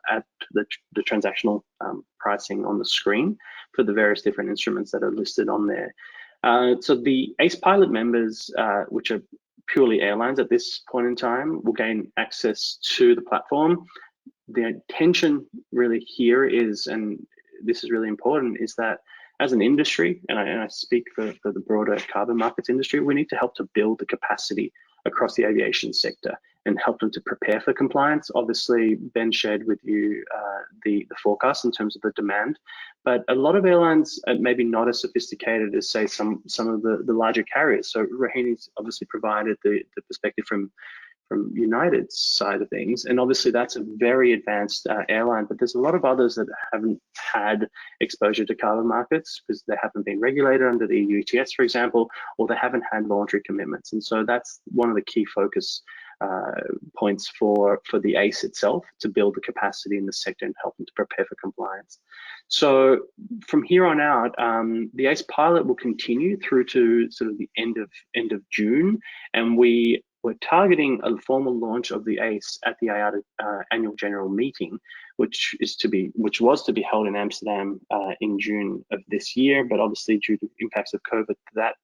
at the transactional pricing on the screen for the various different instruments that are listed on there. So the ACE pilot members, which are purely airlines at this point in time, will gain access to the platform. The intention really here is, and this is really important, is that as an industry, and I speak for the broader carbon markets industry, we need to help to build the capacity across the aviation sector and help them to prepare for compliance. Obviously, Ben shared with you the forecast in terms of the demand, but a lot of airlines are maybe not as sophisticated as, say, some of the larger carriers. So Rahini's obviously provided the perspective from United's side of things, and obviously that's a very advanced airline, but there's a lot of others that haven't had exposure to carbon markets because they haven't been regulated under the EU ETS, for example, or they haven't had voluntary commitments. And so that's one of the key focus points for the ACE itself, to build the capacity in the sector and help them to prepare for compliance. So from here on out, the ACE pilot will continue through to sort of the end of June, and we're targeting a formal launch of the ACE at the IATA annual general meeting, which was to be held in Amsterdam in June of this year, but obviously due to impacts of COVID, that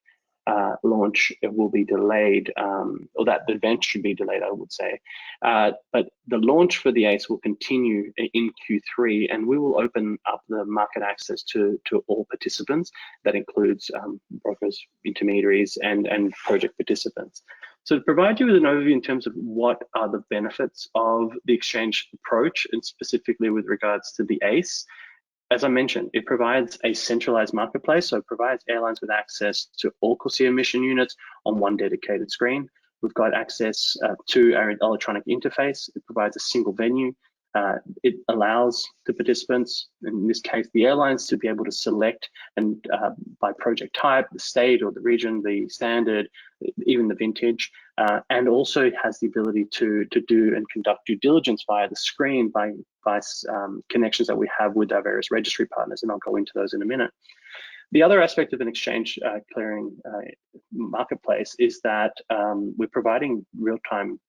launch will be delayed, or that event should be delayed, I would say. But the launch for the ACE will continue in Q3, and we will open up the market access to all participants. That includes brokers, intermediaries, and project participants. So to provide you with an overview in terms of what are the benefits of the exchange approach, and specifically with regards to the ACE, as I mentioned, it provides a centralized marketplace, so it provides airlines with access to all CORSIA emission units on one dedicated screen. We've got access to our electronic interface. It provides a single venue. It allows the participants, in this case the airlines, to be able to select and by project type, the state or the region, the standard, even the vintage, and also has the ability to do and conduct due diligence via the screen by connections that we have with our various registry partners, and I'll go into those in a minute. The other aspect of an exchange clearing marketplace is that we're providing real-time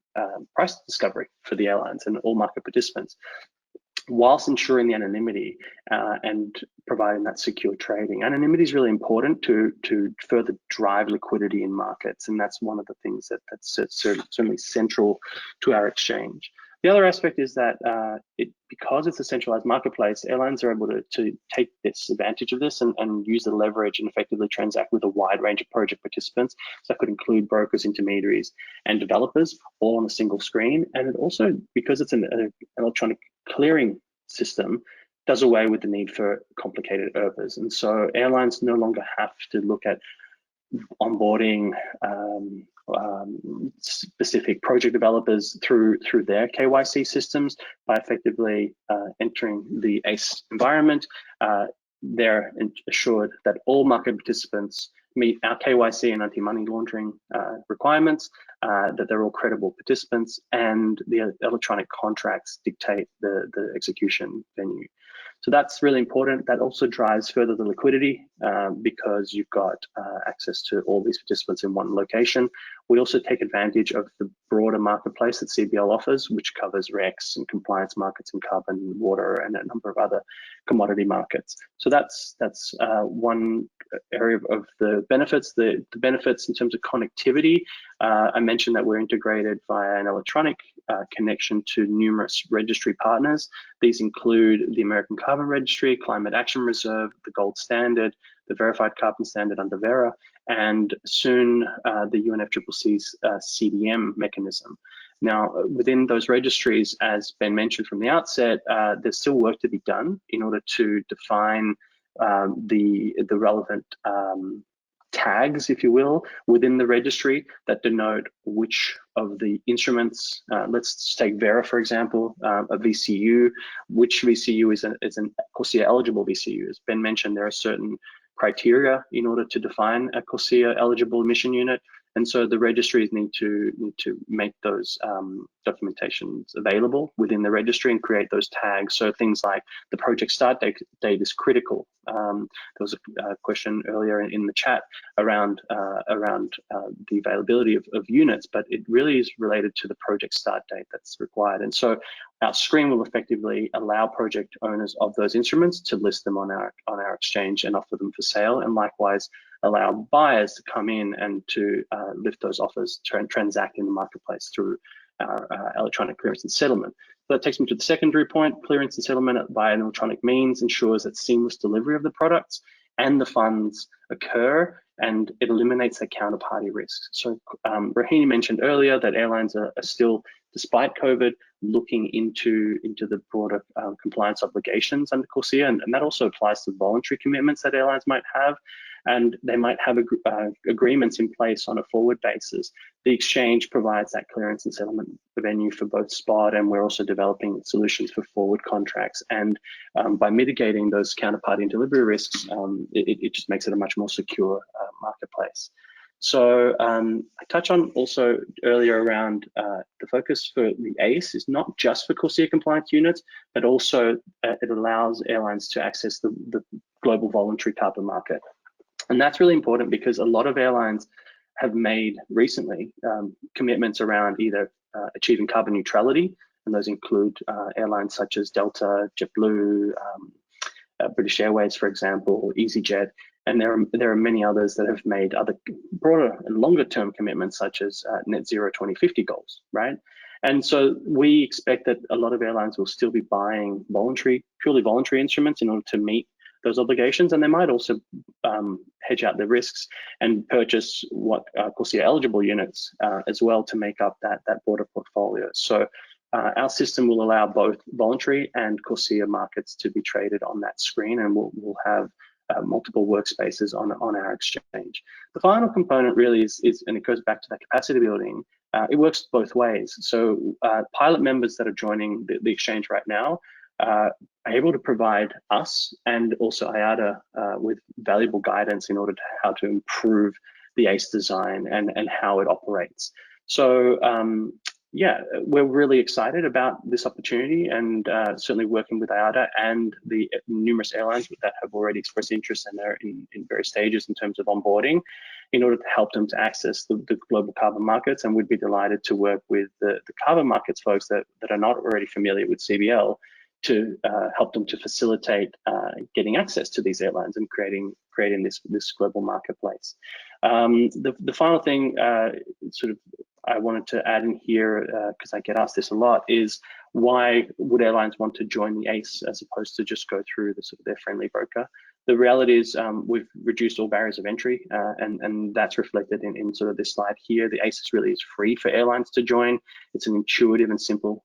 price discovery for the airlines and all market participants, whilst ensuring the anonymity and providing that secure trading. Anonymity is really important to further drive liquidity in markets, and that's one of the things that's certainly central to our exchange. The other aspect is that because it's a centralized marketplace, airlines are able to take this advantage of this and use the leverage and effectively transact with a wide range of project participants. So that could include brokers, intermediaries, and developers, all on a single screen. And it also, because it's an electronic clearing system, does away with the need for complicated ERPAs. And so airlines no longer have to look at onboarding specific project developers through their KYC systems. By effectively entering the ACE environment, they're assured that all market participants meet our KYC and anti-money laundering requirements, that they're all credible participants, and the electronic contracts dictate the execution venue. So that's really important. That also drives further the liquidity because you've got access to all these participants in one location. We also take advantage of the broader marketplace that CBL offers, which covers REX and compliance markets and carbon and water and a number of other commodity markets. So that's one area of the benefits. The benefits in terms of connectivity, I mentioned that we're integrated via an electronic connection to numerous registry partners. These include the American Carbon Registry, Climate Action Reserve, the Gold Standard, the Verified Carbon Standard under Verra, and soon the UNFCCC's CDM mechanism. Now, within those registries, as Ben mentioned from the outset, there's still work to be done in order to define the relevant tags, if you will, within the registry that denote which of the instruments, let's take Verra, for example, a VCU, which VCU is an CORSIA-eligible VCU. As Ben mentioned, there are certain criteria in order to define a CORSIA-eligible emission unit. And so the registries need to make those documentations available within the registry and create those tags. So things like the project start date is critical. There was a question earlier in the chat around the availability of units, but it really is related to the project start date that's required. And so our screen will effectively allow project owners of those instruments to list them on our exchange and offer them for sale, and likewise allow buyers to come in and to lift those offers, transact in the marketplace through our electronic clearance and settlement. So that takes me to the secondary point. Clearance and settlement by an electronic means ensures that seamless delivery of the products and the funds occur, and it eliminates the counterparty risks. So Rahini mentioned earlier that airlines are still, despite COVID, looking into the broader compliance obligations under CORSIA, and that also applies to voluntary commitments that airlines might have, and they might have agreements in place on a forward basis. The exchange provides that clearance and settlement venue for both spot, and we're also developing solutions for forward contracts. And by mitigating those counterparty and delivery risks, it just makes it a much more secure marketplace. So I touched on also earlier around the focus for the ACE is not just for CORSIA compliance units, but also it allows airlines to access the global voluntary carbon market. And that's really important because a lot of airlines have made recently commitments around either achieving carbon neutrality, and those include airlines such as Delta, JetBlue, British Airways, for example, EasyJet, and there are many others that have made other broader and longer term commitments such as net zero 2050 goals, right? And so we expect that a lot of airlines will still be buying purely voluntary instruments in order to meet those obligations, and they might also hedge out the risks and purchase what CORSIA eligible units as well to make up that broader portfolio. So our system will allow both voluntary and CORSIA markets to be traded on that screen, and we'll have multiple workspaces on our exchange. The final component really is, and it goes back to that capacity building, it works both ways. So pilot members that are joining the exchange right now are able to provide us and also IATA with valuable guidance in order to how to improve the ACE design and how it operates. So yeah, we're really excited about this opportunity, and certainly working with IATA and the numerous airlines that have already expressed interest, and they're in various stages in terms of onboarding in order to help them to access the global carbon markets. And we'd be delighted to work with the carbon markets folks that are not already familiar with CBL to help them to facilitate getting access to these airlines and creating this global marketplace. The final thing, sort of I wanted to add in here, because I get asked this a lot, is why would airlines want to join the ACE as opposed to just go through the sort of their friendly broker? The reality is we've reduced all barriers of entry, and that's reflected in sort of this slide here. The ACE really is free for airlines to join. It's an intuitive and simple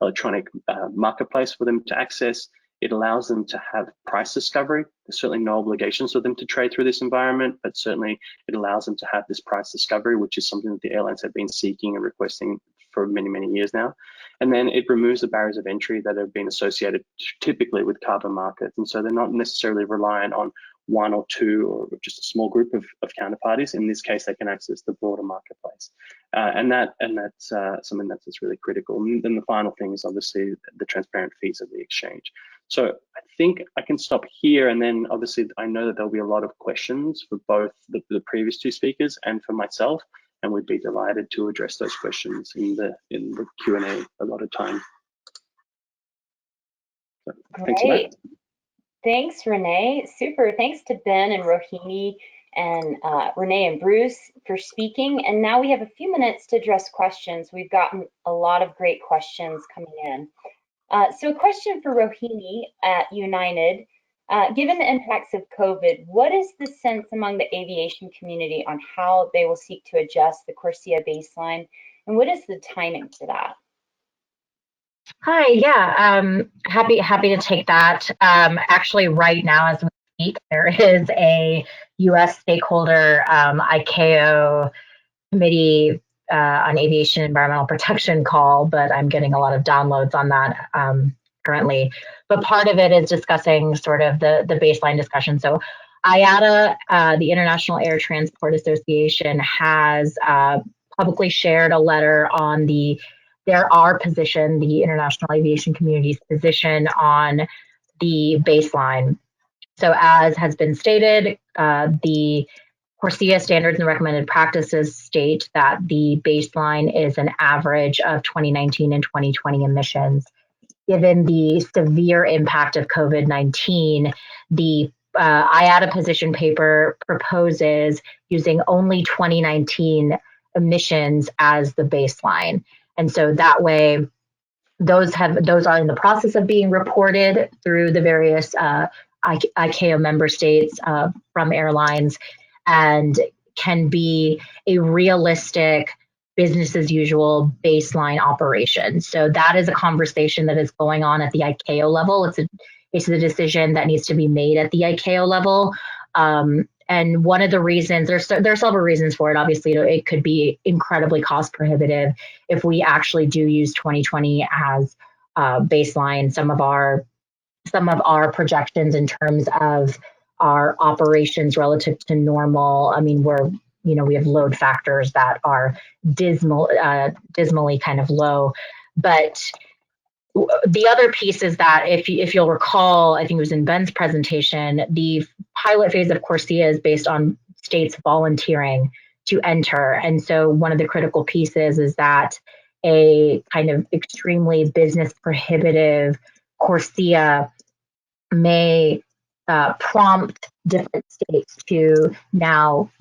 electronic marketplace for them to access. It allows them to have price discovery. There's certainly no obligations for them to trade through this environment, but certainly it allows them to have this price discovery, which is something that the airlines have been seeking and requesting for many, many years now. And then it removes the barriers of entry that have been associated typically with carbon markets. And so they're not necessarily reliant on one or two or just a small group of counterparties. In this case, they can access the broader marketplace. And that's something that's really critical. And then the final thing is obviously the transparent fees of the exchange. So I think I can stop here, and then obviously I know that there'll be a lot of questions for both the previous two speakers and for myself, and we'd be delighted to address those questions in the Q&A a lot of time. So, thanks for that. Thanks, Renee. Super. Thanks to Ben and Rohini and Renee and Bruce for speaking. And now we have a few minutes to address questions. We've gotten a lot of great questions coming in. So a question for Rohini at United. Given the impacts of COVID, what is the sense among the aviation community on how they will seek to adjust the CORSIA baseline? And what is the timing for that? Hi, yeah, happy to take that. Actually, right now as we speak, there is a U.S. stakeholder ICAO committee on aviation environmental protection call, but I'm getting a lot of downloads on that currently. But part of it is discussing sort of the baseline discussion. So IATA, the International Air Transport Association, has publicly shared a letter on our position, the international aviation community's position on the baseline. So as has been stated, the CORSIA standards and recommended practices state that the baseline is an average of 2019 and 2020 emissions. Given the severe impact of COVID-19, the IATA position paper proposes using only 2019 emissions as the baseline. And so that way, those are in the process of being reported through the various ICAO member states from airlines, and can be a realistic business as usual baseline operation. So that is a conversation that is going on at the ICAO level. It's a decision that needs to be made at the ICAO level. And one of the reasons, there are several reasons for it. Obviously, it could be incredibly cost prohibitive if we actually do use 2020 as baseline. Some of our projections in terms of our operations relative to normal, I mean, we have load factors that are dismally kind of low. But the other piece is that if you'll recall, I think it was in Ben's presentation, the pilot phase of CORSIA is based on states volunteering to enter. And so one of the critical pieces is that a kind of extremely business prohibitive CORSIA may prompt different states to now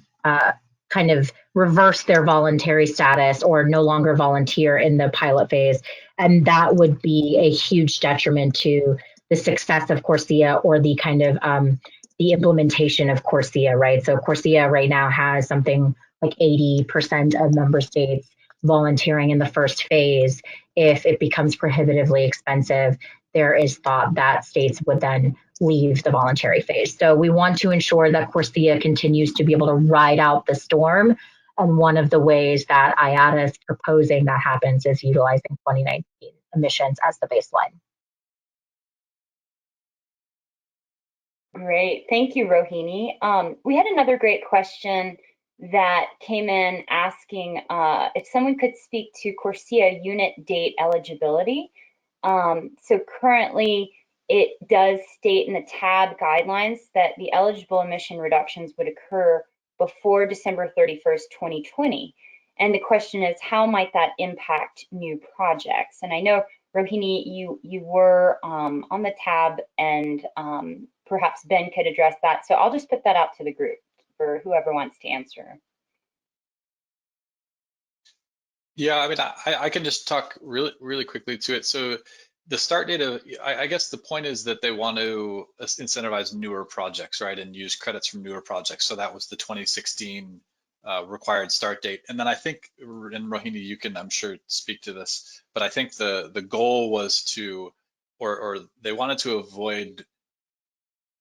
kind of reverse their voluntary status or no longer volunteer in the pilot phase. And that would be a huge detriment to the success of CORSIA or the kind of the implementation of CORSIA, right? So CORSIA right now has something like 80% of member states volunteering in the first phase. If it becomes prohibitively expensive, there is thought that states would then leave the voluntary phase. So we want to ensure that CORSIA continues to be able to ride out the storm. And one of the ways that IATA is proposing that happens is utilizing 2019 emissions as the baseline. Great, thank you, Rohini. We had another great question that came in asking if someone could speak to CORSIA unit date eligibility. So currently, it does state in the tab guidelines that the eligible emission reductions would occur before December 31st, 2020. And the question is, how might that impact new projects? And I know, Rohini, you were on the tab, and perhaps Ben could address that. So I'll just put that out to the group for whoever wants to answer. Yeah, I mean, I can just talk really quickly to it. So the start date of, I guess the point is that they want to incentivize newer projects, right, and use credits from newer projects. So that was the 2016 required start date. And then I think, and Rohini, you can, I'm sure, speak to this, but I think the goal was to, or they wanted to avoid,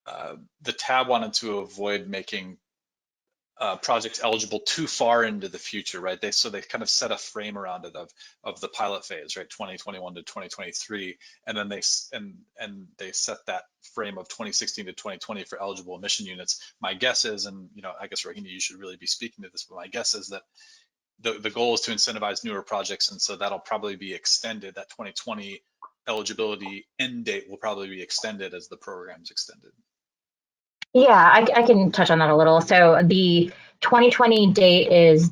the tab wanted to avoid making projects eligible too far into the future, right? So they kind of set a frame around it of the pilot phase, right, 2021 to 2023, and then they set that frame of 2016 to 2020 for eligible emission units. My guess is, and I guess Rohini, you should really be speaking to this, but my guess is that the goal is to incentivize newer projects, and so that'll probably be extended. That 2020 eligibility end date will probably be extended as the program's extended. Yeah, I can touch on that a little. So the 2020 date is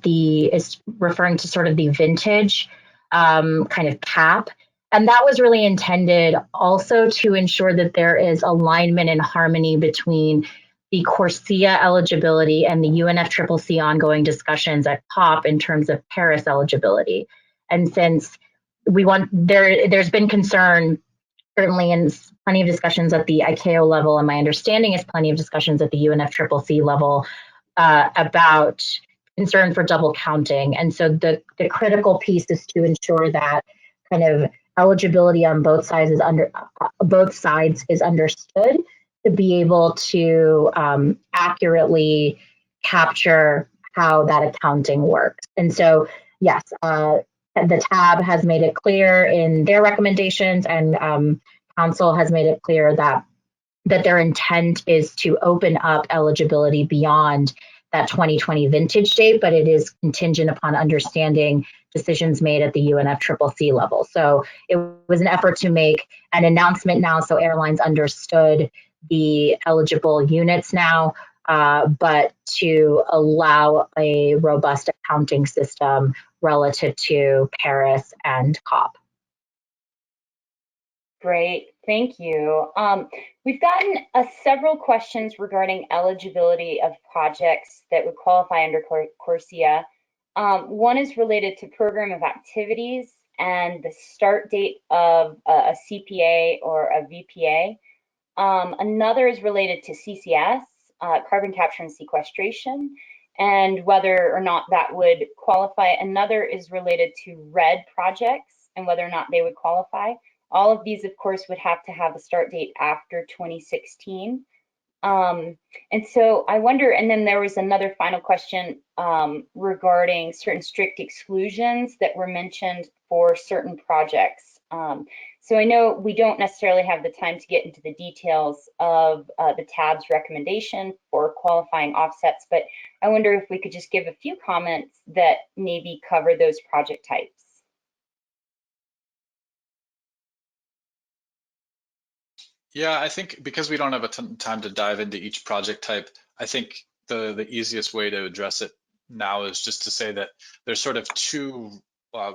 referring to sort of the vintage kind of cap. And that was really intended also to ensure that there is alignment and harmony between the CORSIA eligibility and the UNFCCC ongoing discussions at COP in terms of Paris eligibility. And since there's been concern certainly in plenty of discussions at the ICAO level, and my understanding is plenty of discussions at the UNFCCC level about concern for double counting. And so the critical piece is to ensure that kind of eligibility on both sides is understood to be able to accurately capture how that accounting works. And so, yes, the tab has made it clear in their recommendations, and Council has made it clear that their intent is to open up eligibility beyond that 2020 vintage date, but it is contingent upon understanding decisions made at the UNFCCC level. So it was an effort to make an announcement now so airlines understood the eligible units now, but to allow a robust accounting system relative to Paris and COP. Great, thank you. We've gotten several questions regarding eligibility of projects that would qualify under CORSIA. One is related to program of activities and the start date of a CPA or a VPA. Another is related to CCS, carbon capture and sequestration, and whether or not that would qualify. Another is related to RED projects and whether or not they would qualify. All of these, of course, would have to have a start date after 2016. And so I wonder, and then there was another final question regarding certain strict exclusions that were mentioned for certain projects. So I know we don't necessarily have the time to get into the details of the TAB's recommendation for qualifying offsets, but I wonder if we could just give a few comments that maybe cover those project types. Yeah, I think because we don't have a ton of time to dive into each project type, I think the easiest way to address it now is just to say that there's sort of two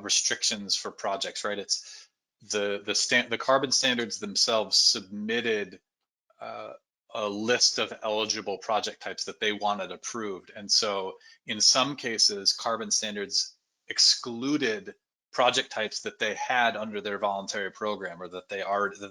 restrictions for projects, right? It's the carbon standards themselves submitted a list of eligible project types that they wanted approved, and so in some cases, carbon standards excluded project types that they had under their voluntary program, or that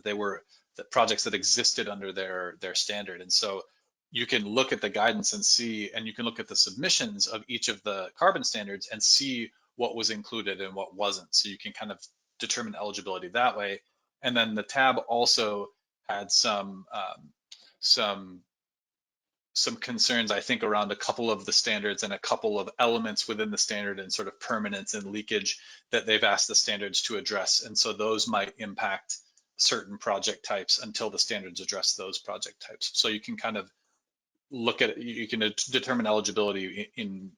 they were the projects that existed under their standard. And so you can look at the guidance and see, and you can look at the submissions of each of the carbon standards and see what was included and what wasn't. So you can kind of determine eligibility that way. And then the tab also had some concerns, I think, around a couple of the standards and a couple of elements within the standard and sort of permanence and leakage that they've asked the standards to address. And so those might impact certain project types until the standards address those project types. So you can kind of look at it, you can determine eligibility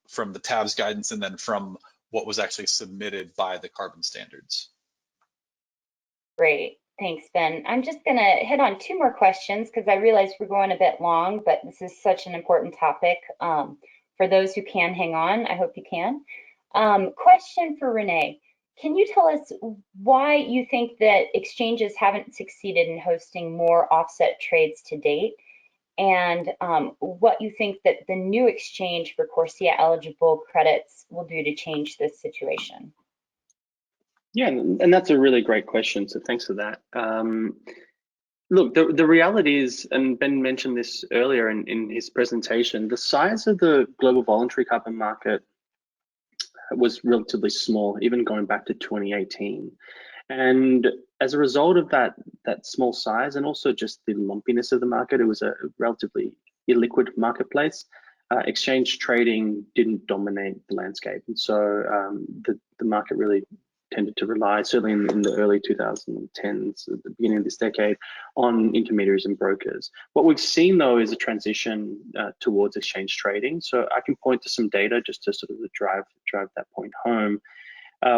from the tab's guidance and then from what was actually submitted by the carbon standards. Great, thanks, Ben. I'm just gonna hit on two more questions because I realize we're going a bit long, but this is such an important topic. For those who can hang on, I hope you can. Question for Renee. Can you tell us why you think that exchanges haven't succeeded in hosting more offset trades to date, and what you think that the new exchange for CORSIA eligible credits will do to change this situation? Yeah, and that's a really great question. So thanks for that. Look, the reality is, and Ben mentioned this earlier in his presentation, the size of the global voluntary carbon market was relatively small, even going back to 2018. And as a result of that small size, and also just the lumpiness of the market, it was a relatively illiquid marketplace. Exchange trading didn't dominate the landscape, and so the market really tended to rely, certainly in the early 2010s, at the beginning of this decade, on intermediaries and brokers. What we've seen, though, is a transition towards exchange trading. So I can point to some data just to sort of drive that point home.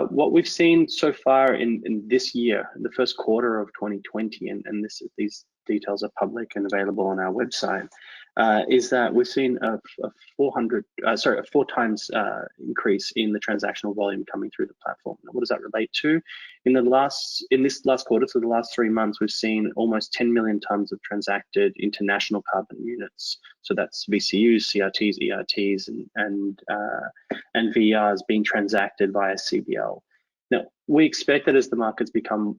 What we've seen so far in this year, the first quarter of 2020, and these details are public and available on our website, is that we've seen a 4 times increase in the transactional volume coming through the platform. Now, what does that relate to? In this last quarter, so the last 3 months, we've seen almost 10 million tons of transacted international carbon units. So that's VCUs, CRTs, ERTs, and VRs being transacted via CBL. Now, we expect that as the markets become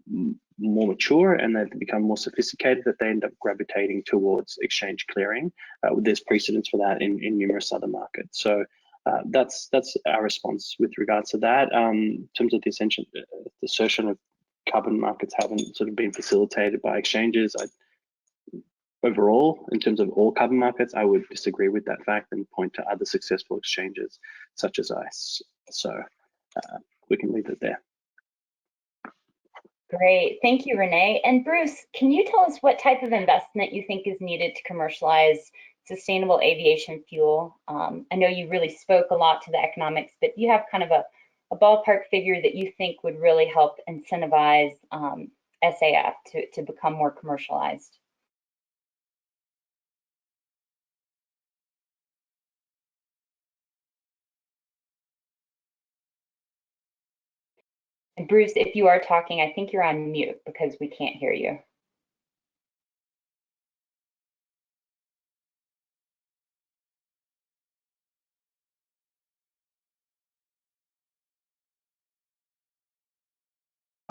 more mature and they become more sophisticated, that they end up gravitating towards exchange clearing. There's precedence for that in numerous other markets. So that's our response with regards to that. In terms of the assertion of carbon markets haven't sort of been facilitated by exchanges, overall, in terms of all carbon markets, I would disagree with that fact and point to other successful exchanges such as ICE. So we can leave it there. Great, thank you, Renee. And Bruce, can you tell us what type of investment you think is needed to commercialize sustainable aviation fuel? I know you really spoke a lot to the economics, but do you have kind of a ballpark figure that you think would really help incentivize SAF to become more commercialized? And Bruce, if you are talking, I think you're on mute because we can't hear you.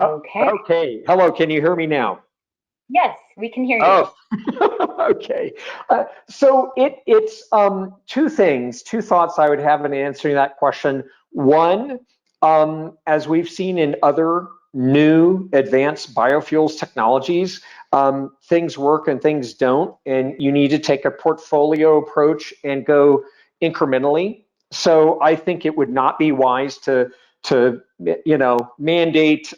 Okay. Okay. Hello, can you hear me now? Yes, we can hear you. Oh, okay. So it's two thoughts I would have in answering that question. One, as we've seen in other new advanced biofuels technologies, things work and things don't, and you need to take a portfolio approach and go incrementally. So I think it would not be wise to mandate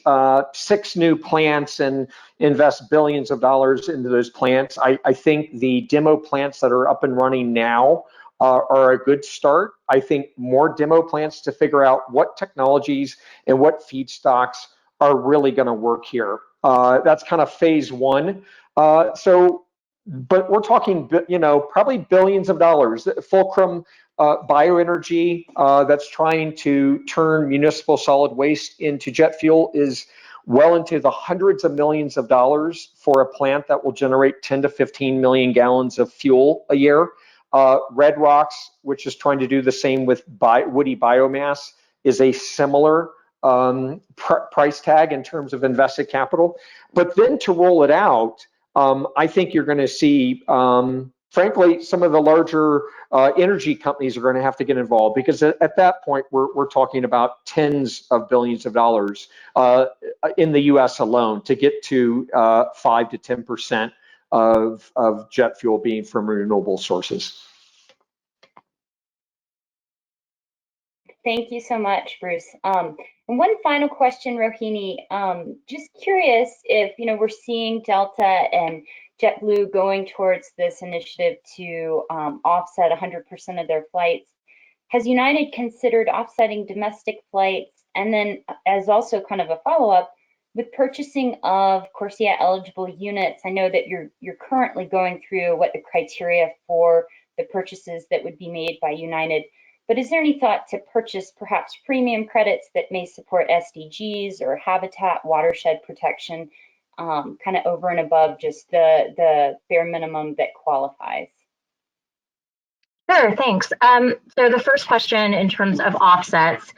6 new plants and invest billions of dollars into those plants. I think the demo plants that are up and running now are a good start. I think more demo plants to figure out what technologies and what feedstocks are really going to work here. That's kind of phase 1. But we're talking, probably billions of dollars. Fulcrum Bioenergy that's trying to turn municipal solid waste into jet fuel is well into the hundreds of millions of dollars for a plant that will generate 10 to 15 million gallons of fuel a year. Red Rocks, which is trying to do the same with woody biomass, is a similar price tag in terms of invested capital. But then to roll it out, I think you're going to see, frankly, some of the larger energy companies are going to have to get involved, because at that point, we're talking about tens of billions of dollars in the US alone to get to 5 to 10% of jet fuel being from renewable sources. Thank you so much, Bruce. And one final question, Rohini. Just curious if, we're seeing Delta and JetBlue going towards this initiative to offset 100% of their flights. Has United considered offsetting domestic flights? And then as also kind of a follow-up, with purchasing of CORSIA-eligible units, I know that you're currently going through what the criteria for the purchases that would be made by United. But is there any thought to purchase perhaps premium credits that may support SDGs or habitat watershed protection, kind of over and above just the bare minimum that qualifies? Sure, thanks. So the first question in terms of offsets,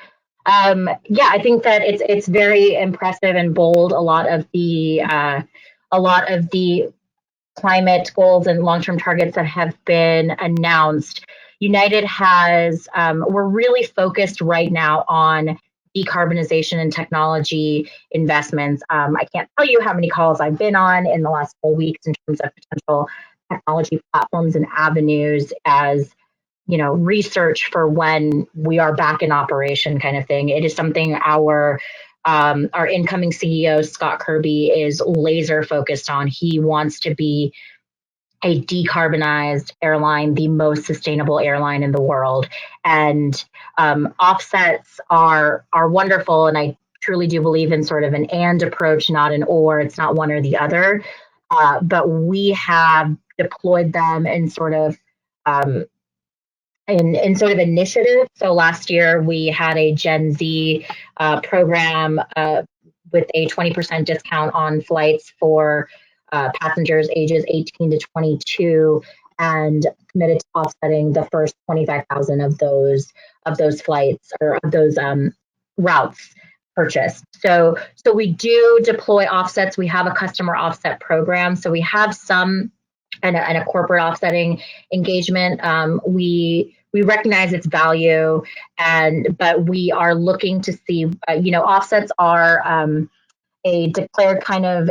Yeah, I think that it's very impressive and bold. A lot of the climate goals and long-term targets that have been announced. United has, we're really focused right now on decarbonization and technology investments. I can't tell you how many calls I've been on in the last 4 weeks in terms of potential technology platforms and avenues as research for when we are back in operation kind of thing. It is something our incoming CEO, Scott Kirby, is laser focused on. He wants to be a decarbonized airline, the most sustainable airline in the world. And offsets are wonderful. And I truly do believe in sort of an and approach, not an or. It's not one or the other. But we have deployed them in sort of initiative. So last year we had a Gen Z program with a 20% discount on flights for passengers ages 18 to 22, and committed to offsetting the first 25,000 of those flights or of those routes purchased. So we do deploy offsets. We have a customer offset program. So we have some and a corporate offsetting engagement. We recognize its value, but we are looking to see, offsets are a declared kind of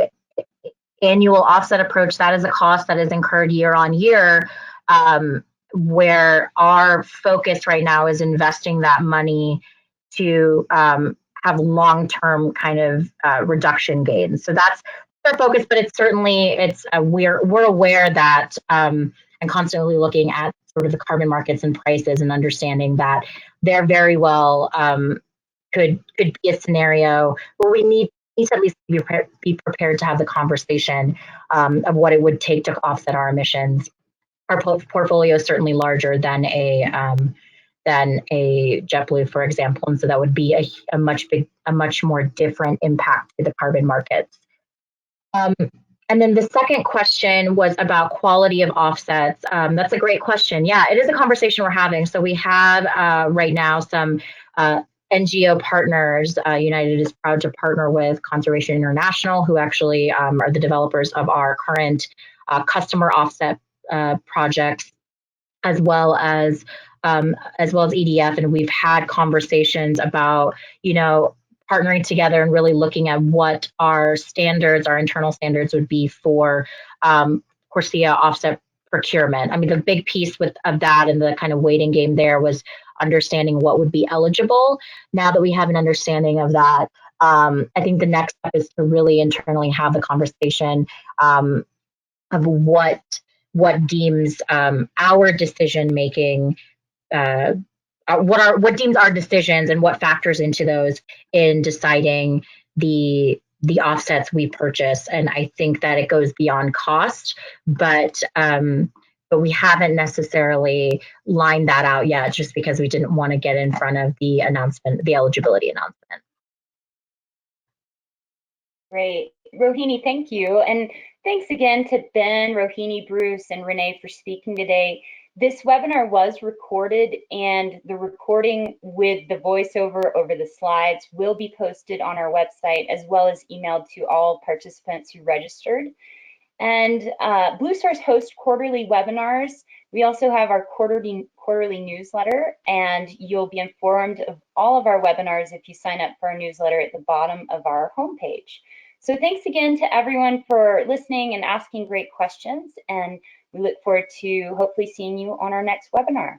annual offset approach. That is a cost that is incurred year on year, where our focus right now is investing that money to have long-term kind of reduction gains. So that's our focus, but we're aware that and constantly looking at sort of the carbon markets and prices and understanding that there very well could be a scenario where we need to at least be prepared to have the conversation of what it would take to offset our emissions. Our portfolio is certainly larger than a JetBlue, for example, and so that would be a much more different impact to the carbon markets. And then the second question was about quality of offsets. That's a great question. Yeah, it is a conversation we're having. So we have right now some NGO partners. United is proud to partner with Conservation International, who actually are the developers of our current customer offset projects, as well as EDF. And we've had conversations about, partnering together and really looking at what our internal standards would be for CORSIA offset procurement. I mean, the big piece of that and the kind of waiting game there was understanding what would be eligible. Now that we have an understanding of that, I think the next step is to really internally have the conversation of what deems our decision making. What deems our decisions and what factors into those in deciding the offsets we purchase. And I think that it goes beyond cost, but we haven't necessarily lined that out yet, just because we didn't want to get in front of the eligibility announcement. Great. Rohini, thank you. And thanks again to Ben, Rohini, Bruce, and Renee for speaking today. This webinar was recorded, and the recording with the voiceover over the slides will be posted on our website, as well as emailed to all participants who registered. And Bluesource hosts quarterly webinars. We also have our quarterly newsletter, and you'll be informed of all of our webinars if you sign up for our newsletter at the bottom of our homepage. So thanks again to everyone for listening and asking great questions, and we look forward to hopefully seeing you on our next webinar.